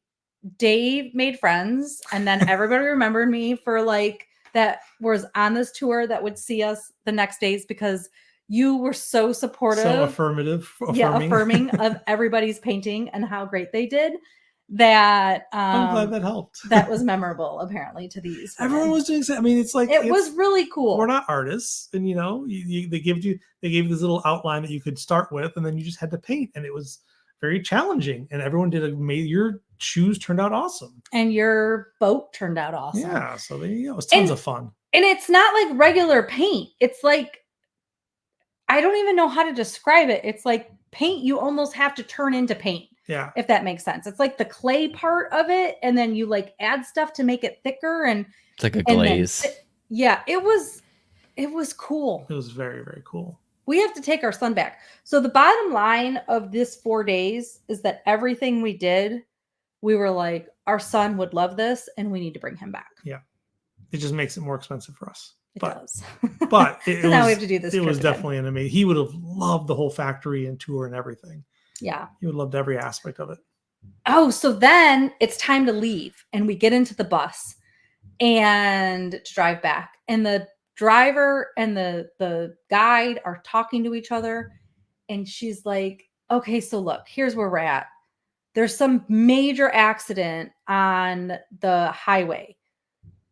Dave made friends, and then everybody remembered me for like that was on this tour that would see us the next days, because you were so supportive, so affirming of everybody's painting and how great they did. That I'm glad that helped. That was memorable, apparently, to these women. Everyone was doing. I mean, it's like it was really cool. We're not artists, and they gave you this little outline that you could start with, and then you just had to paint, and it was very challenging, and everyone your shoes turned out awesome, and your boat turned out awesome. Yeah, so there you go. It was tons of fun. And it's not like regular paint. It's like, I don't even know how to describe it. It's like paint you almost have to turn into paint. Yeah, if that makes sense. It's like the clay part of it, and then you like add stuff to make it thicker, and it's like a glaze. It It was cool. It was very, very cool. We have to take our son back. So the bottom line of this 4 days is that everything we did, we were like, our son would love this and we need to bring him back. Yeah. It just makes it more expensive for us. It does. But it now was, we have to do this. It was again. definitely an amazing. He would have loved the whole factory and tour and everything. Yeah. He would have loved every aspect of it. Oh, so then it's time to leave and we get into the bus and to drive back. And the driver and the guide are talking to each other. And she's like, okay, so look, here's where we're at. There's some major accident on the highway.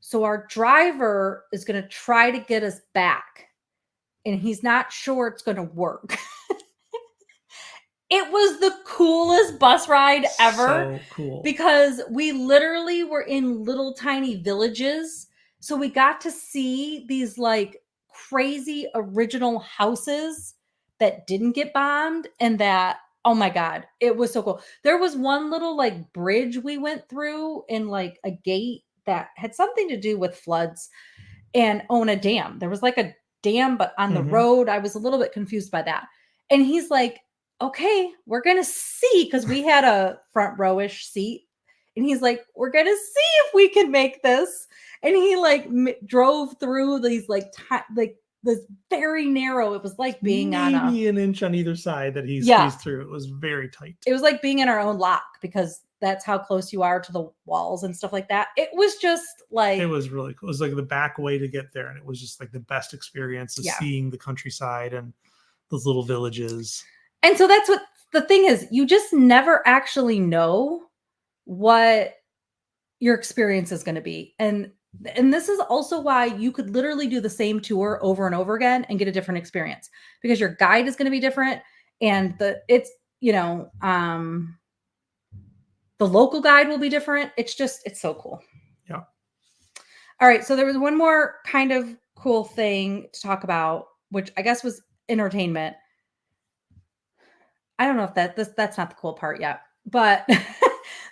So our driver is going to try to get us back. And he's not sure it's going to work. It was the coolest bus ride ever. So cool. Because we literally were in little tiny villages. So we got to see these like crazy original houses that didn't get bombed and that, oh my God, it was so cool. There was one little like bridge we went through in like a gate that had something to do with floods and on a dam. There was like a dam, but on the road, I was a little bit confused by that. And he's like, okay, we're going to see, because we had a front rowish seat. And he's like, we're going to see if we can make this. And he like drove through these like this very narrow, it was like being maybe on an inch on either side that he squeezed through. It was very tight. It was like being in our own lock because that's how close you are to the walls and stuff like that. It was just like, it was really cool. It was like the back way to get there. And it was just like the best experience of seeing the countryside and those little villages. And so that's what the thing is. You just never actually know what your experience is going to be. And this is also why you could literally do the same tour over and over again and get a different experience, because your guide is going to be different. And the local guide will be different. It's so cool. Yeah. All right. So there was one more kind of cool thing to talk about, which I guess was entertainment. I don't know if that's not the cool part yet, but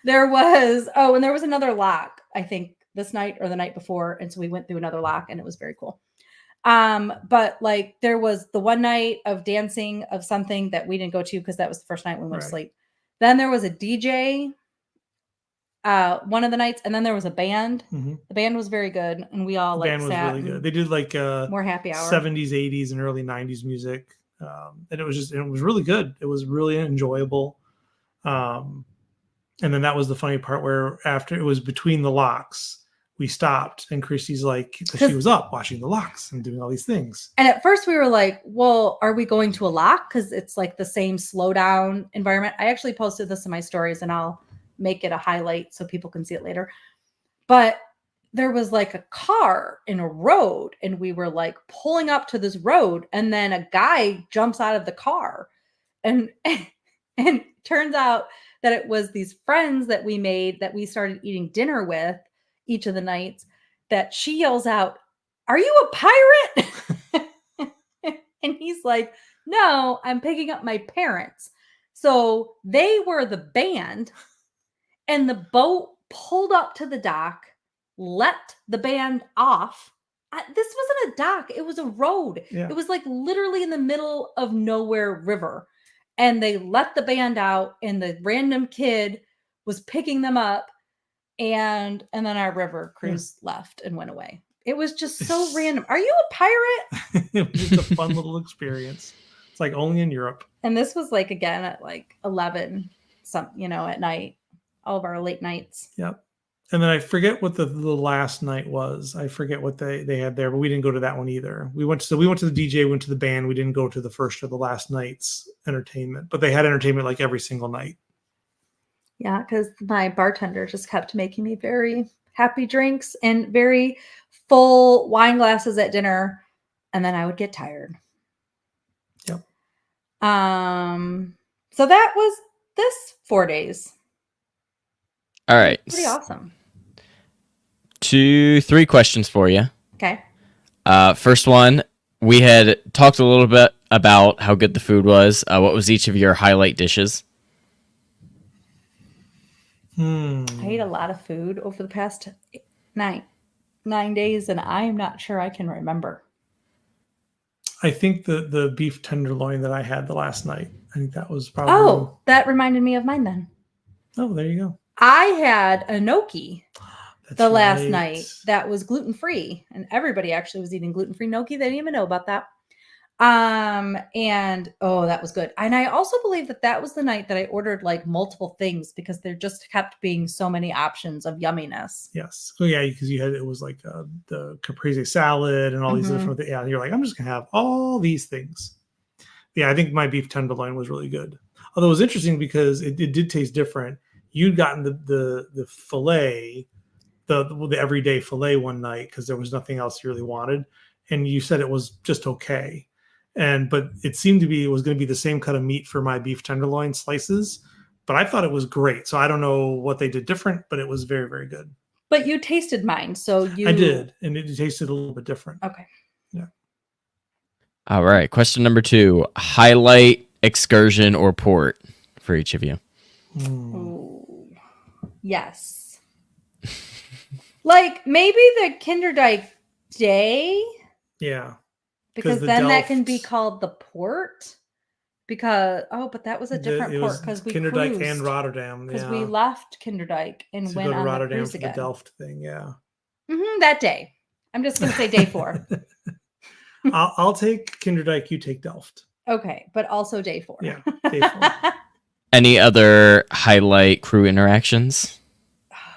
there was another lock, I think this night or the night before. And so we went through another lock and it was very cool. But like there was the one night of dancing of something that we didn't go to because that was the first night we went to sleep. Then there was a DJ one of the nights, and then there was a band. The band was very good, and we all band was really good. They did like more happy hour 70s, 80s, and early 90s music. And it was really good. It was really enjoyable. And then that was the funny part where after it was between the locks, we stopped and Christy's like, because she was up watching the locks and doing all these things. And at first we were like, well, are we going to a lock? Because it's like the same slow down environment. I actually posted this in my stories and I'll make it a highlight so people can see it later. But there was like a car in a road and we were like pulling up to this road and then a guy jumps out of the car and turns out that it was these friends that we made that we started eating dinner with each of the nights, that she yells out, "Are you a pirate?" And he's like, "No, I'm picking up my parents." So they were the band and the boat pulled up to the dock, let the band off. This wasn't a dock. It was a road. Yeah. It was like literally in the middle of nowhere river. And they let the band out and the random kid was picking them up. And then our river cruise left and went away. It was just so random. Are you a pirate? It was just a fun little experience. It's like only in Europe. And this was like, again, at like 11, at night, all of our late nights. Yep. And then I forget what the last night was. I forget what they had there, but we didn't go to that one either. We went to the DJ, went to the band. We didn't go to the first or the last night's entertainment, but they had entertainment like every single night. Yeah, because my bartender just kept making me very happy drinks and very full wine glasses at dinner, and then I would get tired. Yep. So that was this 4 days. All right. Pretty awesome. 2-3 questions for you. Okay. First one, we had talked a little bit about how good the food was. What was each of your highlight dishes? I ate a lot of food over the past 9 days, and I am not sure I can remember. I think the beef tenderloin that I had the last night. I think that was probably. Oh, that reminded me of mine then. Oh, there you go. I had a gnocchi That's last right. night that was gluten-free, and everybody actually was eating gluten-free gnocchi. They didn't even know about that. And that was good. And I also believe that was the night that I ordered like multiple things because there just kept being so many options of yumminess. Yes. Oh yeah, because it was like the caprese salad and all these different things. Yeah, and you're like, I'm just gonna have all these things. Yeah, I think my beef tenderloin was really good. Although it was interesting because it did taste different. You'd gotten the fillet, the everyday fillet one night because there was nothing else you really wanted, and you said it was just okay. But it seemed it was going to be the same cut of meat for my beef tenderloin slices, but I thought it was great. So I don't know what they did different, but it was very, very good. But you tasted mine, so I did, and it tasted a little bit different. Okay. Yeah. All right. Question number 2: highlight, excursion, or port for each of you. Ooh. Yes. Like maybe the Kinderdijk day. Yeah. Because then that can be called the port. Because but that was a different port because we Kinderdijk cruised, and Rotterdam. because we left Kinderdijk and went on Rotterdam the cruise for again. the Delft thing. Yeah. That day. I'm just going to say day 4. I'll take Kinderdijk. You take Delft. Okay, but also day 4. Yeah, day 4. Any other highlight crew interactions?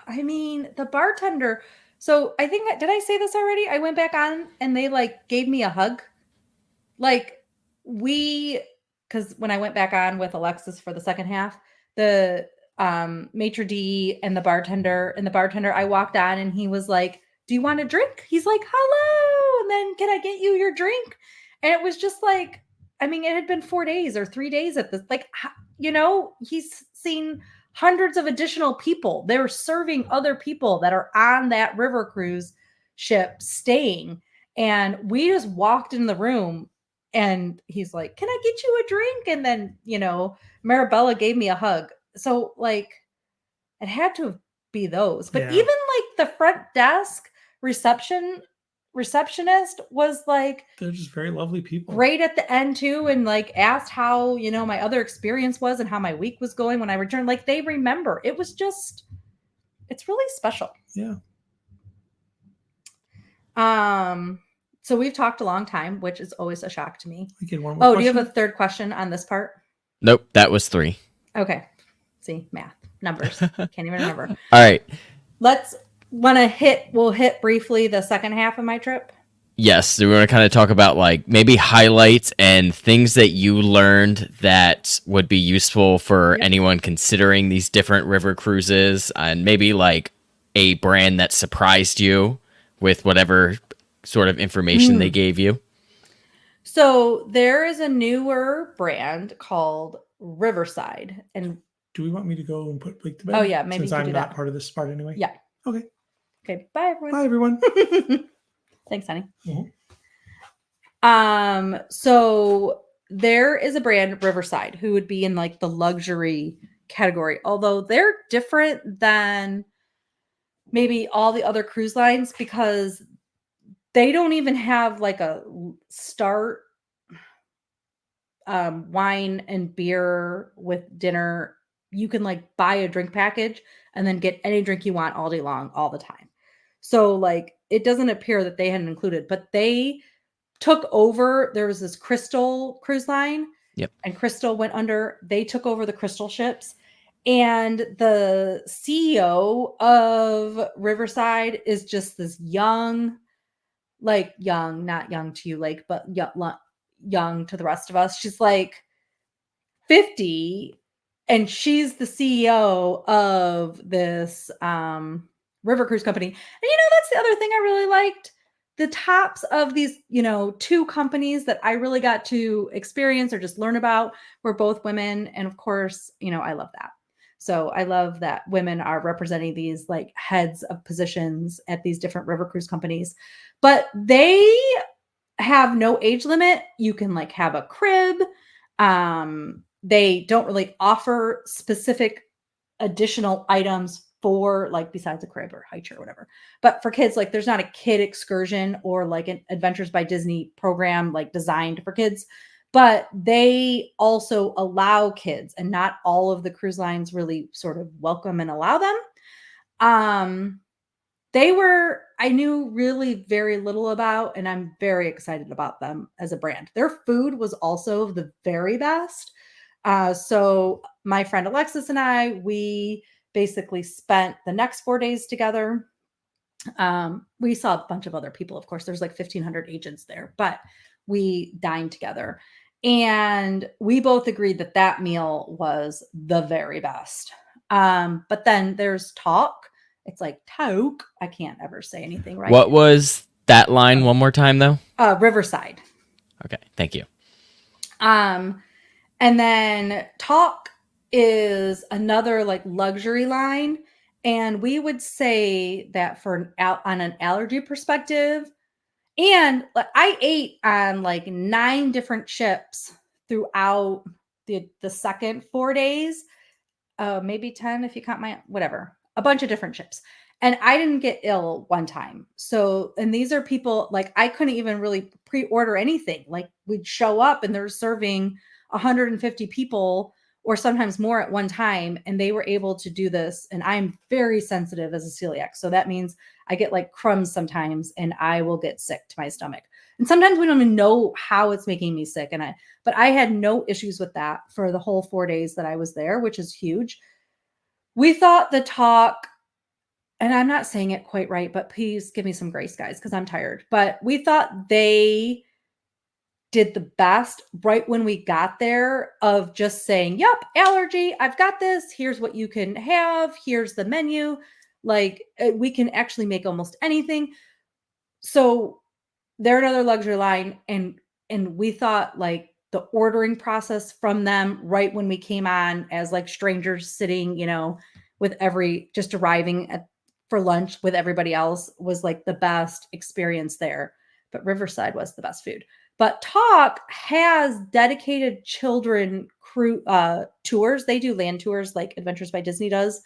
I mean, the bartender. So I think, did I say this already? I went back on and they like gave me a hug. Like because when I went back on with Alexis for the second half, the maitre d' and the bartender, I walked on and he was like, do you want a drink? He's like, hello. And then can I get you your drink? And it was just like, I mean, it had been 4 days or 3 days at this, like, he's seen hundreds of additional people. They're serving other people that are on that river cruise ship staying. And we just walked in the room and he's like, can I get you a drink? And then, Marabella gave me a hug. So like, it had to be those, but even like the front desk receptionist was like, they're just very lovely people. Great at the end too. And like asked how, my other experience was and how my week was going when I returned. Like they remember. It was just, it's really special. Yeah. So we've talked a long time, which is always a shock to me. One more question? Do you have a third question on this part? Nope, that was 3. Okay. See, math, numbers. Can't even remember. All right. We'll hit briefly the second half of my trip. Yes, so we want to kind of talk about like maybe highlights and things that you learned that would be useful for anyone considering these different river cruises, and maybe like a brand that surprised you with whatever sort of information they gave you. So there is a newer brand called Riverside. And do we want me to go and put Blake to bed? Oh yeah, maybe since you I'm do not that. part of this part anyway. Yeah. Okay. Bye everyone. Bye everyone. Thanks, honey. Mm-hmm. So there is a brand, Riverside, who would be in like the luxury category, although they're different than maybe all the other cruise lines because they don't even have like a start wine and beer with dinner. You can like buy a drink package and then get any drink you want all day long, all the time. So like, it doesn't appear that they hadn't included, but they took over. There was this Crystal cruise line. Yep. And Crystal went under. They took over the Crystal ships. And the CEO of Riverside is just this young, not young to you, like, but young to the rest of us. She's like 50 and she's the CEO of this river cruise company. And that's the other thing I really liked. The tops of these, 2 companies that I really got to experience or just learn about were both women. And of course, I love that. So I love that women are representing these like heads of positions at these different river cruise companies, but they have no age limit. You can like have a crib. They don't really offer specific additional items for like besides a crib or high chair or whatever. But for kids, like there's not a kid excursion or like an Adventures by Disney program like designed for kids, but they also allow kids, and not all of the cruise lines really sort of welcome and allow them. I knew really very little about, and I'm very excited about them as a brand. Their food was also the very best. So my friend Alexis and I, we basically spent the next 4 days together. We saw a bunch of other people, of course. There's like 1,500 agents there, but we dined together. And we both agreed that that meal was the very best. But then there's Talk. It's like Talk. I can't ever say anything right. What was that line one more time, though? Riverside. Okay, thank you. And then Talk is another like luxury line. And we would say that on an allergy perspective, and I ate on like 9 different ships throughout the second 4 days, maybe 10 if you count whatever, a bunch of different ships. And I didn't get ill one time. So, and these are people like I couldn't even really pre-order anything. Like we'd show up and they're serving 150 people or sometimes more at one time. And they were able to do this. And I'm very sensitive as a celiac. So that means I get like crumbs sometimes and I will get sick to my stomach. And sometimes we don't even know how it's making me sick. But I had no issues with that for the whole 4 days that I was there, which is huge. We thought the Talk, and I'm not saying it quite right, but please give me some grace, guys, because I'm tired. But we thought they did the best right when we got there of just saying, yep, allergy, I've got this. Here's what you can have. Here's the menu. Like we can actually make almost anything. So they're another luxury line. And we thought like the ordering process from them right when we came on as like strangers sitting, with just arriving for lunch with everybody else was like the best experience there. But Riverside was the best food. But Talk has dedicated children tours. They do land tours like Adventures by Disney does.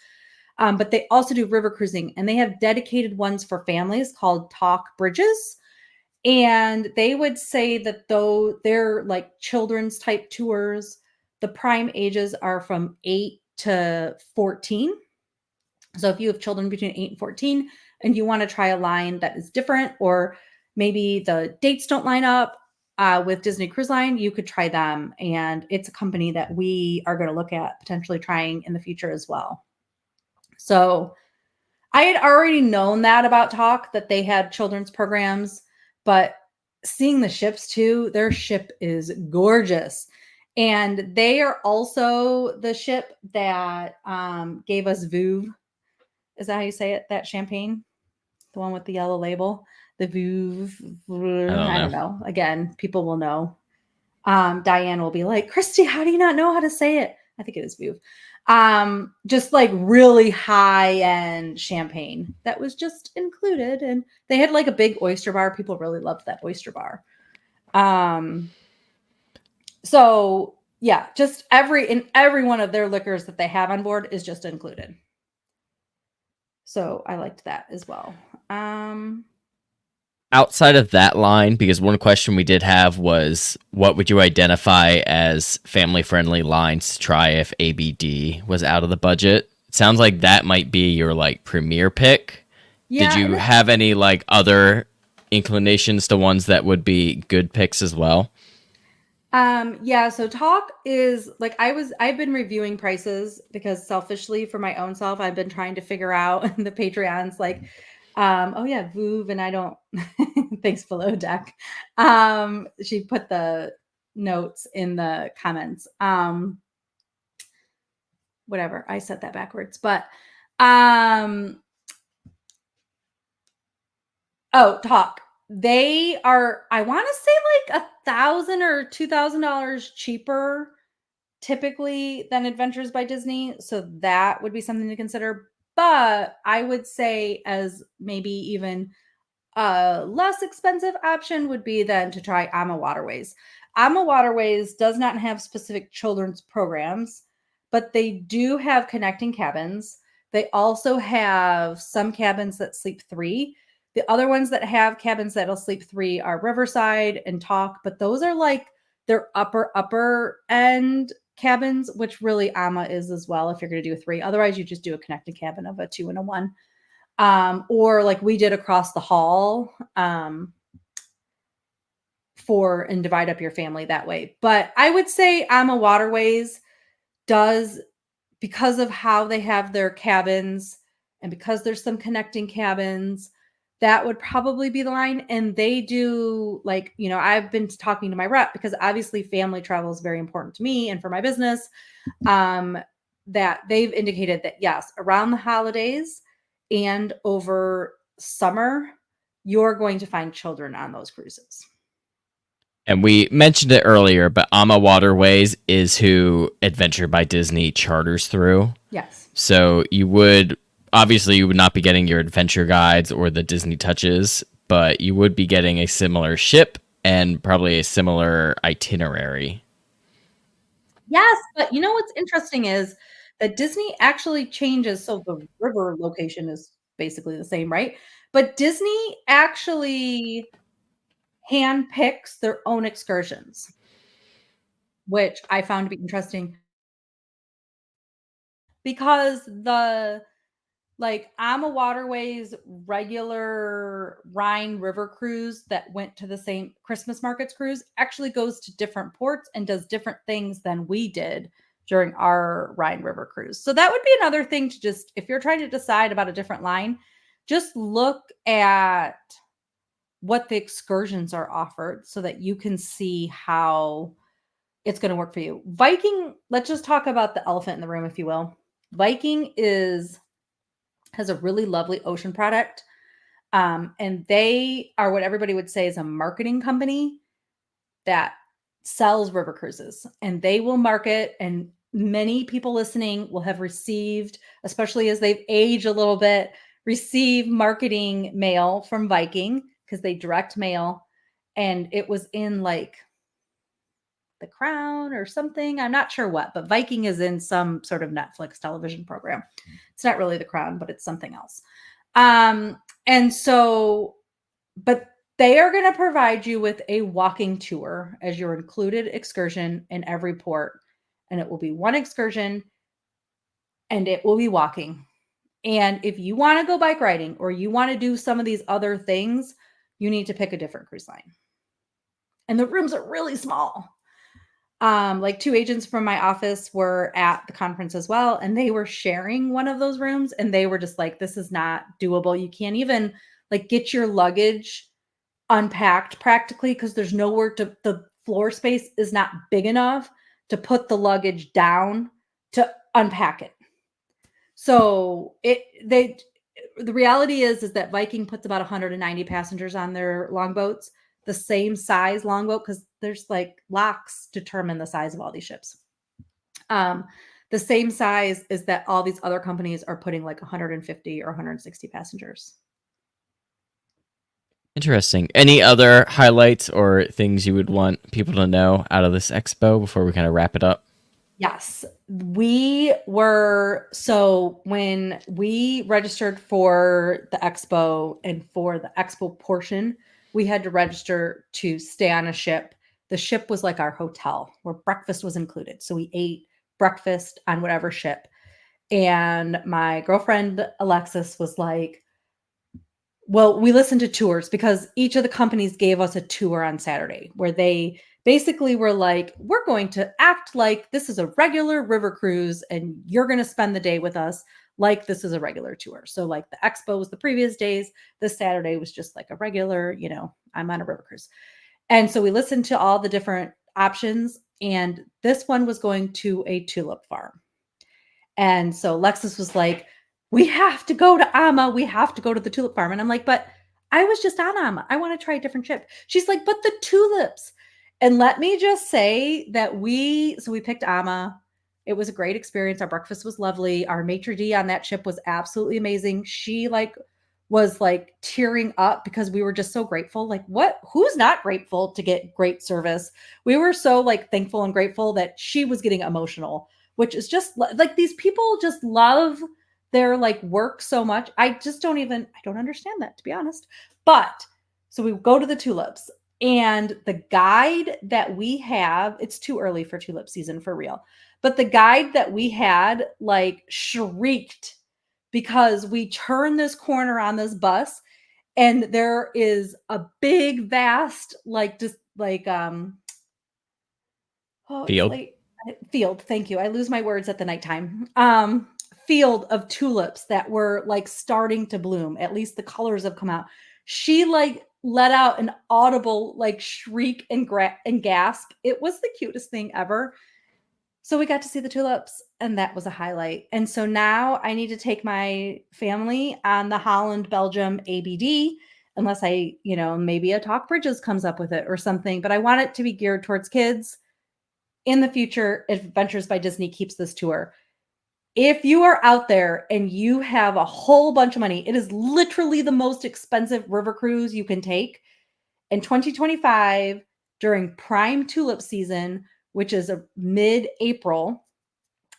But they also do river cruising, and they have dedicated ones for families called Talk Bridges. And they would say that though they're like children's type tours, the prime ages are from 8 to 14. So if you have children between 8 and 14 and you want to try a line that is different, or maybe the dates don't line up with Disney Cruise Line, you could try them. And it's a company that we are going to look at potentially trying in the future as well. So I had already known that about Talk, that they had children's programs, but seeing the ships too, their ship is gorgeous. And they are also the ship that gave us Veuve. Is that how you say it? That champagne? The one with the yellow label? The Veuve? I don't know. Again, people will know. Diane will be like, Christy, how do you not know how to say it? I think it is Veuve. Just like really high-end champagne that was just included. And they had like a big oyster bar. People really loved that oyster bar. So yeah, just every one of their liquors that they have on board is just included. So I liked that as well. Outside of that line, because one question we did have was, what would you identify as family-friendly lines to try if ABD was out of the budget? It sounds like that might be your like premier pick. Yeah, did you have any like other inclinations to ones that would be good picks as well? Yeah, so Talk is like I've been reviewing prices because selfishly for my own self, I've been trying to figure out the Patreons like oh yeah, Veuve, and I don't thanks below deck. She put the notes in the comments. Whatever, I said that backwards, but Talk. They are, I want to say like $1,000 or $2,000 cheaper typically than Adventures by Disney. So that would be something to consider. But I would say as maybe even a less expensive option would be then to try Ama Waterways. Ama Waterways does not have specific children's programs, but they do have connecting cabins. They also have some cabins that sleep 3. The other ones that have cabins that'll sleep 3 are Riverside and Talk, but those are like their upper end cabins, which really AMA is as well if you're going to do a 3. Otherwise, you just do a connected cabin of a 2 and a 1. Or like we did across the hall and divide up your family that way. But I would say AMA Waterways does, because of how they have their cabins and because there's some connecting cabins, that would probably be the line. And they do, like, you know, I've been talking to my rep because obviously family travel is very important to me and for my business, that they've indicated that yes, around the holidays and over summer, you're going to find children on those cruises. And we mentioned it earlier, but AMA Waterways is who Adventure by Disney charters through. Yes. So you would not be getting your adventure guides or the Disney touches, but you would be getting a similar ship and probably a similar itinerary. Yes, but you know what's interesting is that Disney actually changes. So the river location is basically the same, right? But Disney actually handpicks their own excursions, which I found to be interesting because the AMA Waterways regular Rhine River Cruise that went to the same Christmas markets cruise actually goes to different ports and does different things than we did during our Rhine River Cruise. So that would be another thing to just, if you're trying to decide about a different line, just look at what the excursions are offered so that you can see how it's going to work for you. Viking, let's just talk about the elephant in the room, if you will. Viking has a really lovely ocean product. And they are what everybody would say is a marketing company that sells river cruises. And they will market, and many people listening will have received, especially as they've aged a little bit, receive marketing mail from Viking because they direct mail. And it was in like The Crown or something. I'm not sure what, but Viking is in some sort of Netflix television program. It's not really The Crown, but it's something else. And so, but they are going to provide you with a walking tour as your included excursion in every port. And it will be one excursion and it will be walking. And if you want to go bike riding or you want to do some of these other things, you need to pick a different cruise line. And the rooms are really small. Like 2 agents from my office were at the conference as well, and they were sharing one of those rooms, and they were just like, this is not doable. You can't even like get your luggage unpacked practically because there's nowhere the floor space is not big enough to put the luggage down to unpack it. So the reality is that Viking puts about 190 passengers on their longboats, the same size longboat, because there's like locks determine the size of all these ships. The same size is that all these other companies are putting like 150 or 160 passengers. Interesting. Any other highlights or things you would want people to know out of this expo before we kind of wrap it up? Yes, so when we registered for the expo and for the expo portion, we had to register to stay on a ship. The ship was like our hotel where breakfast was included. So we ate breakfast on whatever ship. And my girlfriend, Alexis, was like, well, we listened to tours because each of the companies gave us a tour on Saturday where they basically were like, we're going to act like this is a regular river cruise and you're going to spend the day with us like this is a regular tour. So like the expo was the previous days. This Saturday was just like a regular, I'm on a river cruise. And so we listened to all the different options. And this one was going to a tulip farm. And so Lexus was like, we have to go to AMA. We have to go to the tulip farm. And I'm like, but I was just on AMA. I want to try a different ship. She's like, but the tulips. And let me just say that we picked AMA. It was a great experience. Our breakfast was lovely. Our maitre d' on that ship was absolutely amazing. She was tearing up because we were just so grateful. Like, who's not grateful to get great service? We were so thankful and grateful that she was getting emotional, which is just like these people just love their like work so much. I don't understand that, to be honest. But so we go to the tulips, and the guide that we have, it's too early for tulip season for real. But the guide that we had like shrieked because we turn this corner on this bus and there is a big, vast, like just like Field. Field. Thank you. I lose my words at the nighttime. Field of tulips that were like starting to bloom. At least the colors have come out. She like let out an audible like shriek and gasp. It was the cutest thing ever. So we got to see the tulips, and that was a highlight. And so now I need to take my family on the Holland, Belgium ABD, unless I, maybe a Talk Bridges comes up with it or something. But I want it to be geared towards kids. In the future, Adventures by Disney keeps this tour. If you are out there and you have a whole bunch of money, it is literally the most expensive river cruise you can take. In 2025, during prime tulip season, which is a mid-April.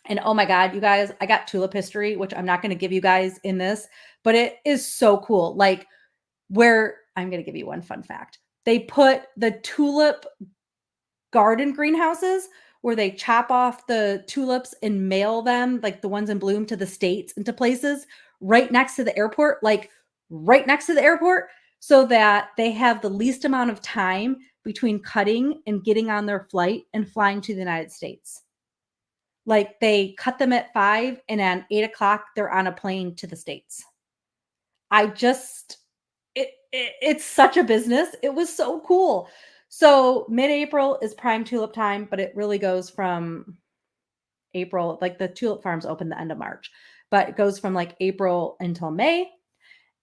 And oh my God, you guys, I got tulip history, which I'm not going to give you guys in this, but it is so cool. Like where I'm going to give you one fun fact. They put the tulip garden greenhouses where they chop off the tulips and mail them, like the ones in bloom, to the States and to places right next to the airport, so that they have the least amount of time between cutting and getting on their flight and flying to the United States. Like they cut them at 5 and at 8 o'clock, they're on a plane to the States. It's such a business. It was so cool. So mid-April is prime tulip time, but it really goes from April, like the Tulip Farms open the end of March, but it goes from like April until May.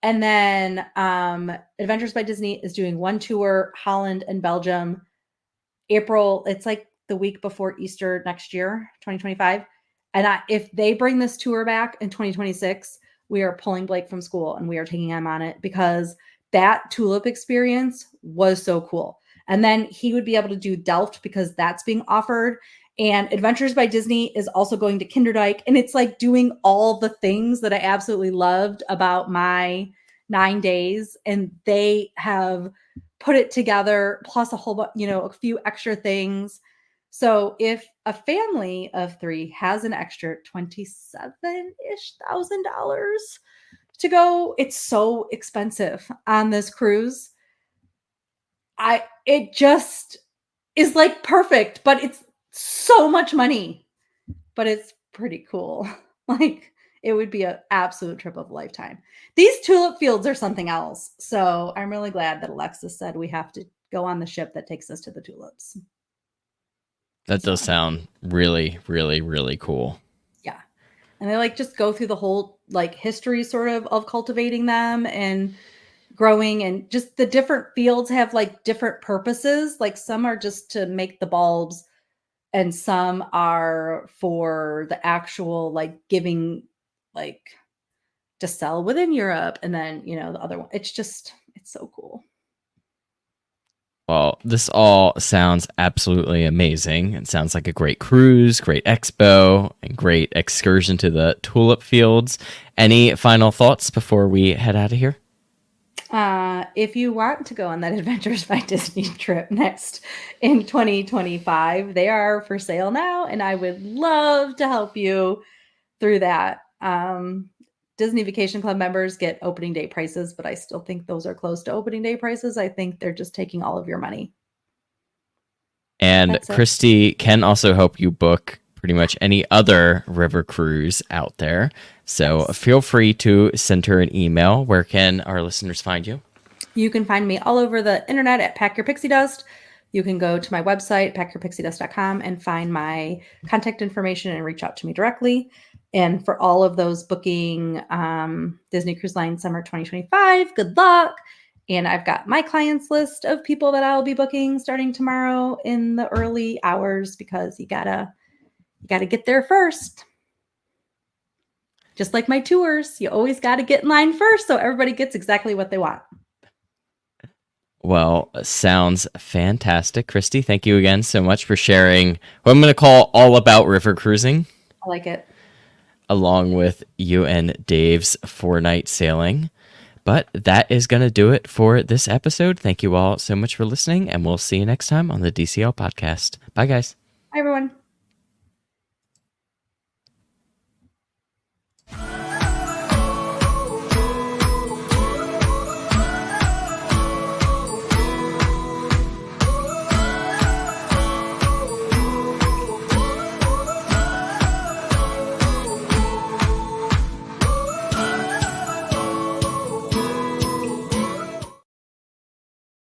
And then Adventures by Disney is doing one tour, Holland and Belgium. April, it's like the week before Easter next year, 2025. And if they bring this tour back in 2026, we are pulling Blake from school and we are taking him on it, because that tulip experience was so cool. And then he would be able to do Delft because that's being offered. And Adventures by Disney is also going to Kinderdijk. And it's like doing all the things that I absolutely loved about my 9 days. And they have put it together, plus a whole bunch, a few extra things. So if a family of 3 has an extra $27,000-ish to go, it's so expensive on this cruise. It just is like perfect, but it's so much money, but it's pretty cool. Like it would be an absolute trip of a lifetime. These tulip fields are something else. So I'm really glad that Alexis said we have to go on the ship that takes us to the tulips. That does sound really, really, really cool. Yeah. And they like just go through the whole like history sort of cultivating them and growing, and just the different fields have like different purposes. Like some are just to make the bulbs and some are for the actual like giving, like to sell within Europe. And then, the other one, it's so cool. Well, this all sounds absolutely amazing. It sounds like a great cruise, great expo, and great excursion to the tulip fields. Any final thoughts before we head out of here? If you want to go on that Adventures by Disney trip next in 2025, they are for sale now, and I would love to help you through that. Disney Vacation Club members get opening day prices, but I still think those are close to opening day prices. I think they're just taking all of your money. And Christy can also help you book pretty much any other river cruise out there. So feel free to send her an email. Where can our listeners find you? You can find me all over the internet at Pack Your Pixie Dust. You can go to my website, packyourpixiedust.com, and find my contact information and reach out to me directly. And for all of those booking Disney Cruise Line Summer 2025, good luck. And I've got my clients list of people that I'll be booking starting tomorrow in the early hours, because you gotta get there first. Just like my tours, you always got to get in line first so everybody gets exactly what they want. Well, sounds fantastic. Christy, thank you again so much for sharing what I'm going to call all about river cruising. I like it. along with you and Dave's 4-night sailing. But that is going to do it for this episode. Thank you all so much for listening, and we'll see you next time on the DCL podcast. Bye, guys. Hi, everyone.